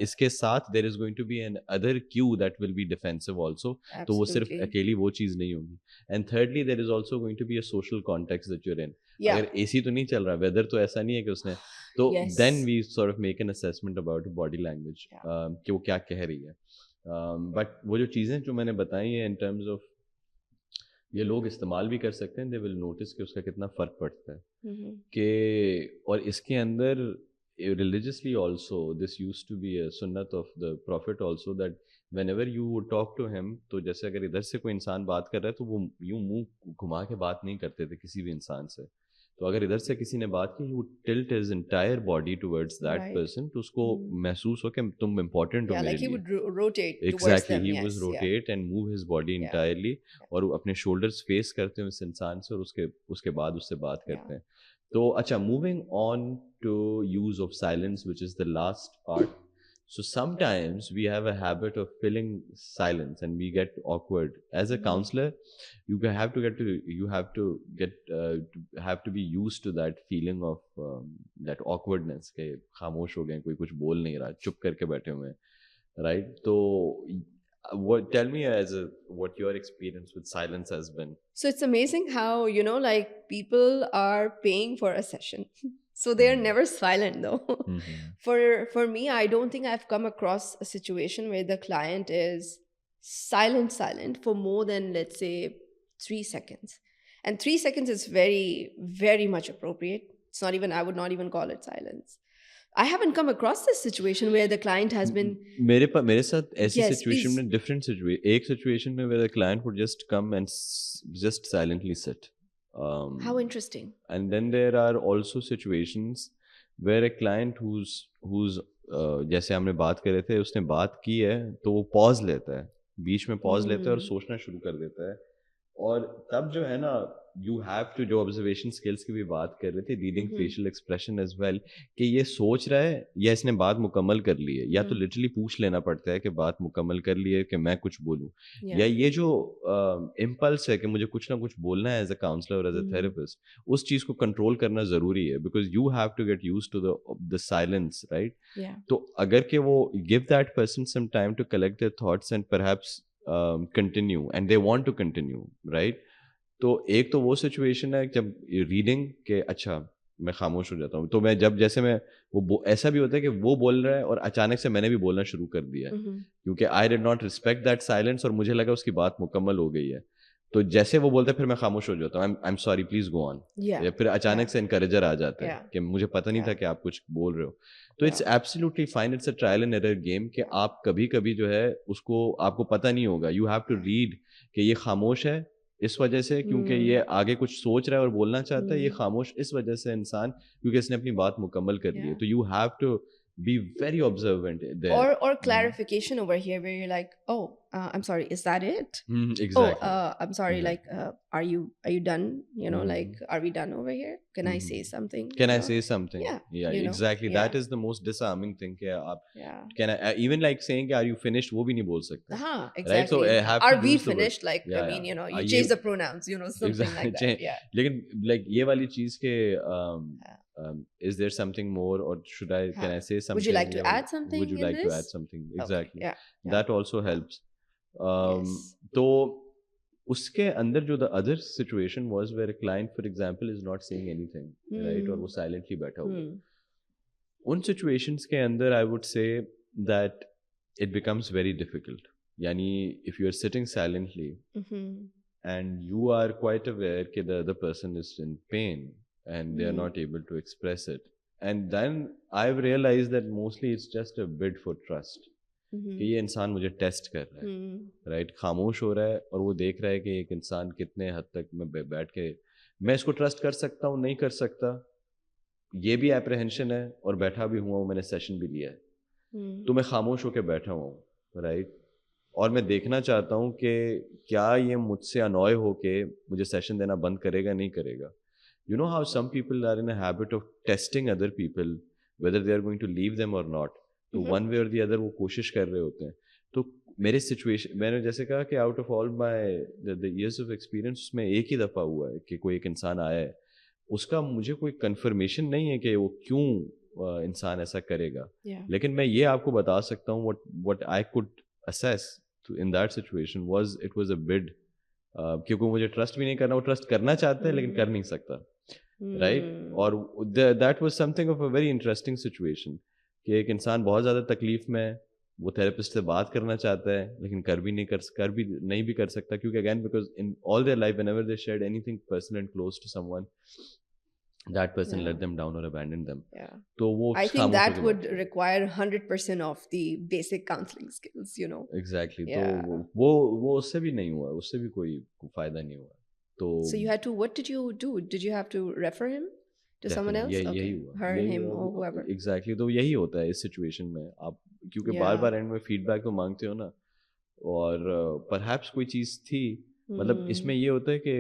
S1: iske साथ there is going to be an other cue that will be defensive also. तो वो सिर्फ अकेली वो चीज़ नहीं होगी. And thirdly, there is also going to be a social context that you're in. अगर AC तो नहीं चल रहा, weather तो ऐसा नहीं है कि उसने, तो then we sort of make an assessment about body language, कि वो क्या कह रही है. But वो जो चीज़ें जो मैंने बताई हैं in terms of ये लोग इस्तेमाल भी कर सकते हैं, they will notice कि उसका कितना फ़र्क पड़ता है. कि और इसके अंदर religiously also, this used to be a sunnat of the prophet also, that whenever you would talk to him, तो जैसे अगर इधर से कोई इंसान बात कर रहा है तो वो यूँ मुंह घुमा के बात नहीं करते थे किसी भी इंसान से. तो अगर इधर से किसी ने बात की, he would tilt his entire body towards that person, तो उसको महसूस हो कि तुम important हो मेरे लिए.
S2: Like he would rotate
S1: exactly, he would rotate and move his body entirely, और अपने shoulders face करते हैं उस इंसान से, और उसके बाद उससे बात करते हैं. तो अच्छा, moving on to use of silence, which is the last part. So sometimes we have a habit of filling silence and we get awkward. As a counselor, you have to be used to that feeling of that awkwardness के खामोश हो गए, कोई कुछ बोल नहीं रहा, चुप करके बैठे हुए हैं, right? तो tell me what your experience with silence has been.
S2: So it's amazing how, you know, like people are paying for a session. So they're never silent though. For me, I don't think I've come across a situation where the client is silent for more than, let's say, 3 seconds. And 3 seconds is very, very much appropriate. It's not even, I would not even call it silence. I haven't come across this situation where the client has been.
S1: मेरे साथ ऐसी situation में different situation. एक situation में where the client would just come and just silently sit.
S2: How interesting.
S1: And then there are also situations where a client who's जैसे हमने बात कर रहे थे, उसने बात की है तो वो pause लेता है, बीच में pause लेता है और सोचना शुरू कर देता है. और तब जो है ना, you have to, जो observation skills की भी बात कर रहे थे, reading facial expression as well, कि ये सोच रहा है या इसने बात मुकम्मल कर ली है, या तो literally पूछ लेना पड़ता है कि बात मुकम्मल कर ली है कि मैं कुछ बोलूं, या ये जो impulse है कि मुझे कुछ ना कुछ बोलना है as a counselor or as a therapist, उस चीज़ को control करना ज़रूरी है, because you have to get used to the silence, right? तो अगर कि वो give that person some time to collect their thoughts and perhaps continue, and they want to continue, right? तो एक तो वो सिचुएशन है जब रीडिंग के अच्छा मैं खामोश हो जाता हूँ. तो मैं जब जैसे मैं वो ऐसा भी होता है कि वो बोल रहा है और अचानक से मैंने भी बोलना शुरू कर दिया है, क्योंकि I did not respect that silence और मुझे लगा उसकी बात मुकम्मल हो गई है. तो जैसे वो बोलते हैं फिर मैं खामोश हो जाता हूँ, I am sorry please go on. या फिर अचानक से इनकरेजर आ जाता है कि मुझे पता नहीं था कि आप कुछ बोल रहे हो. तो it's absolutely fine, it's a trial and error game कि आप कभी कभी जो है उसको आपको पता नहीं होगा. यू हैव टू रीड कि ये खामोश है इस वजह से क्योंकि ये आगे कुछ सोच रहा है और बोलना चाहता है. ये खामोश इस वजह से इंसान क्योंकि इसने अपनी बात मुकम्मल कर ली है. तो you have to be very observant there.
S2: Or clarification over here where you're like, oh, I'm sorry, is that it?
S1: Exactly.
S2: Oh, I'm sorry, like, are you done? You know, like, are we done over here? Can I say something?
S1: Can I say something?
S2: Yeah,
S1: exactly. That is the most disarming thing कि आप can I even like saying are you finished वो भी नहीं बोल सकते.
S2: Exactly.
S1: Right? So I have
S2: are
S1: to
S2: we finished? Like, I mean, you know, you change the pronouns, you know, something like that. Yeah.
S1: लेकिन like ये वाली चीज के is there something more or should I can I say something?
S2: Would you like to add something?
S1: Would you like to add something? Exactly.
S2: Okay. Yeah.
S1: That also helps. तो उसके अंदर जो the other situation was where a client for example is not saying anything, right? और वो silently बैठा हुआ है. उन situations के अंदर I would say that it becomes very difficult. यानी if you are sitting silently and you are quite aware that the other person is in pain and they are not able to express it, and then I've realized that mostly it's just a bid for trust. कि ये इंसान मुझे test कर रहा है, right? खामोश हो रहा है और वो देख रहा है कि एक इंसान कितने हद तक मैं बैठ के मैं इसको ट्रस्ट कर सकता हूँ नहीं कर सकता. ये भी एप्रहेंशन है और बैठा भी हुआ हूँ, मैंने सेशन भी लिया है. तो मैं खामोश होकर बैठा हुआ हूँ, राइट? और मैं देखना चाहता हूँ कि क्या ये मुझसे अनॉय होके मुझे सेशन देना बंद करेगा नहीं करेगा. You know how some people are in a habit of testing other people whether they are going to leave them or not. तो one way or the other वो कोशिश कर रहे होते हैं. तो मेरे सिचुएशन मैंने जैसे कहा कि out of all my the years of experience उसमें एक ही दफ़ा हुआ है कि कोई एक इंसान आया है, उसका मुझे कोई कंफर्मेशन नहीं है कि वो क्यों इंसान ऐसा करेगा. लेकिन मैं ये आपको बता सकता हूँ what I could assess in that situation was it was a bid. क्योंकि मुझे ट्रस्ट भी नहीं करना, वो ट्रस्ट करना चाहता है लेकिन कर नहीं सकता, राइट? और that was something of a very interesting situation कि एक इंसान बहुत ज़्यादा तकलीफ में है, वो थेरेपिस्ट से बात करना चाहता है लेकिन कर भी नहीं कर सकता क्योंकि again because in all their life whenever they shared anything personal and close to someone that person let them down or abandoned them. So
S2: I think that would require 100% of the basic counseling skills, you know.
S1: Exactly. तो वो उससे भी नहीं हुआ, उससे भी कोई फायदा नहीं हुआ. तो
S2: So you had to, what did you do? Did you have to refer him to someone else?
S1: यही हुआ.
S2: Her, him or whoever.
S1: Exactly. तो यही होता है इस सिचुएशन में. आप क्योंकि बार-बार एंड में फीडबैक तो मांगते हो ना, और परहैप्स कोई चीज़ थी, मतलब इसमें ये होता है कि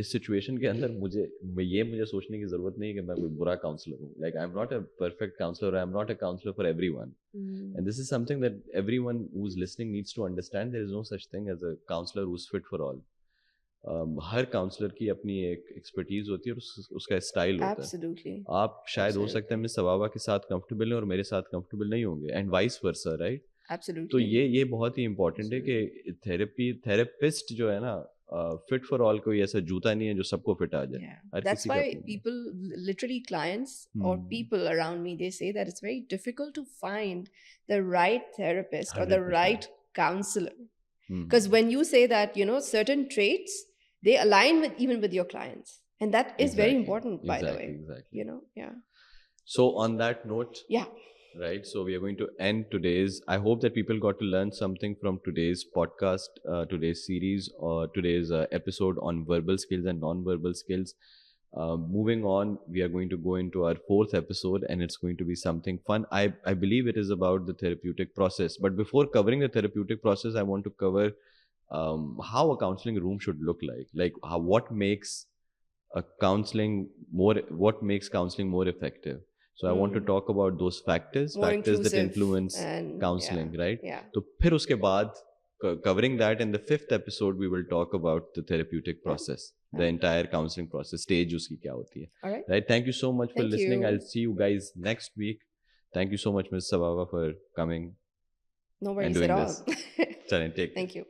S1: इस सिचुएशन के अंदर मुझे सोचने की जरूरत नहीं है कि मैं कोई बुरा काउंसलर हूँ. Like I am not a perfect counsellor, I am not a counsellor for everyone, and this is something that everyone who is listening needs to understand. There is no such thing as a counsellor who is fit for all. हर counsellor की अपनी एक expertise होती है और उसका style होता है. आप शायद हो सकता है मिस सबाबा के साथ कंफर्टेबल हैं और मेरे साथ कंफर्टेबल नहीं होंगे, एंड वाइस वर्सा, राइट? तो ये बहुत ही इंपॉर्टेंट है कि थेरेपिस्ट जो है ना, fit for all कोई ऐसा जूता नहीं है जो सबको फिट आ जाए.
S2: That's why people, literally clients or people around me, they say that it's very difficult to find the right therapist 100%. Or the right counselor. Because when you say that, you know, certain traits, they align even with your clients. And that is very important, by the way.
S1: Exactly.
S2: You know,
S1: So on that note, right, so we are going to end today's. I hope that people got to learn something from today's podcast, today's series, or today's episode on verbal skills and non-verbal skills. Moving on, we are going to go into our 4th episode, and it's going to be something fun. I believe it is about the therapeutic process. But before covering the therapeutic process, I want to cover how a counseling room should look like. Like what makes counseling more effective. So I want to talk about those factors that influence counseling, right? तो फिर उसके बाद covering that in the 5th episode we will talk about the therapeutic process, the entire counseling process, stage उसकी क्या होती है. Right? Thank you so much for listening. I'll see you guys next week. Thank you so much, Ms. Sababa, for coming.
S2: No worries at all.
S1: Chale, take care.
S2: Thank you.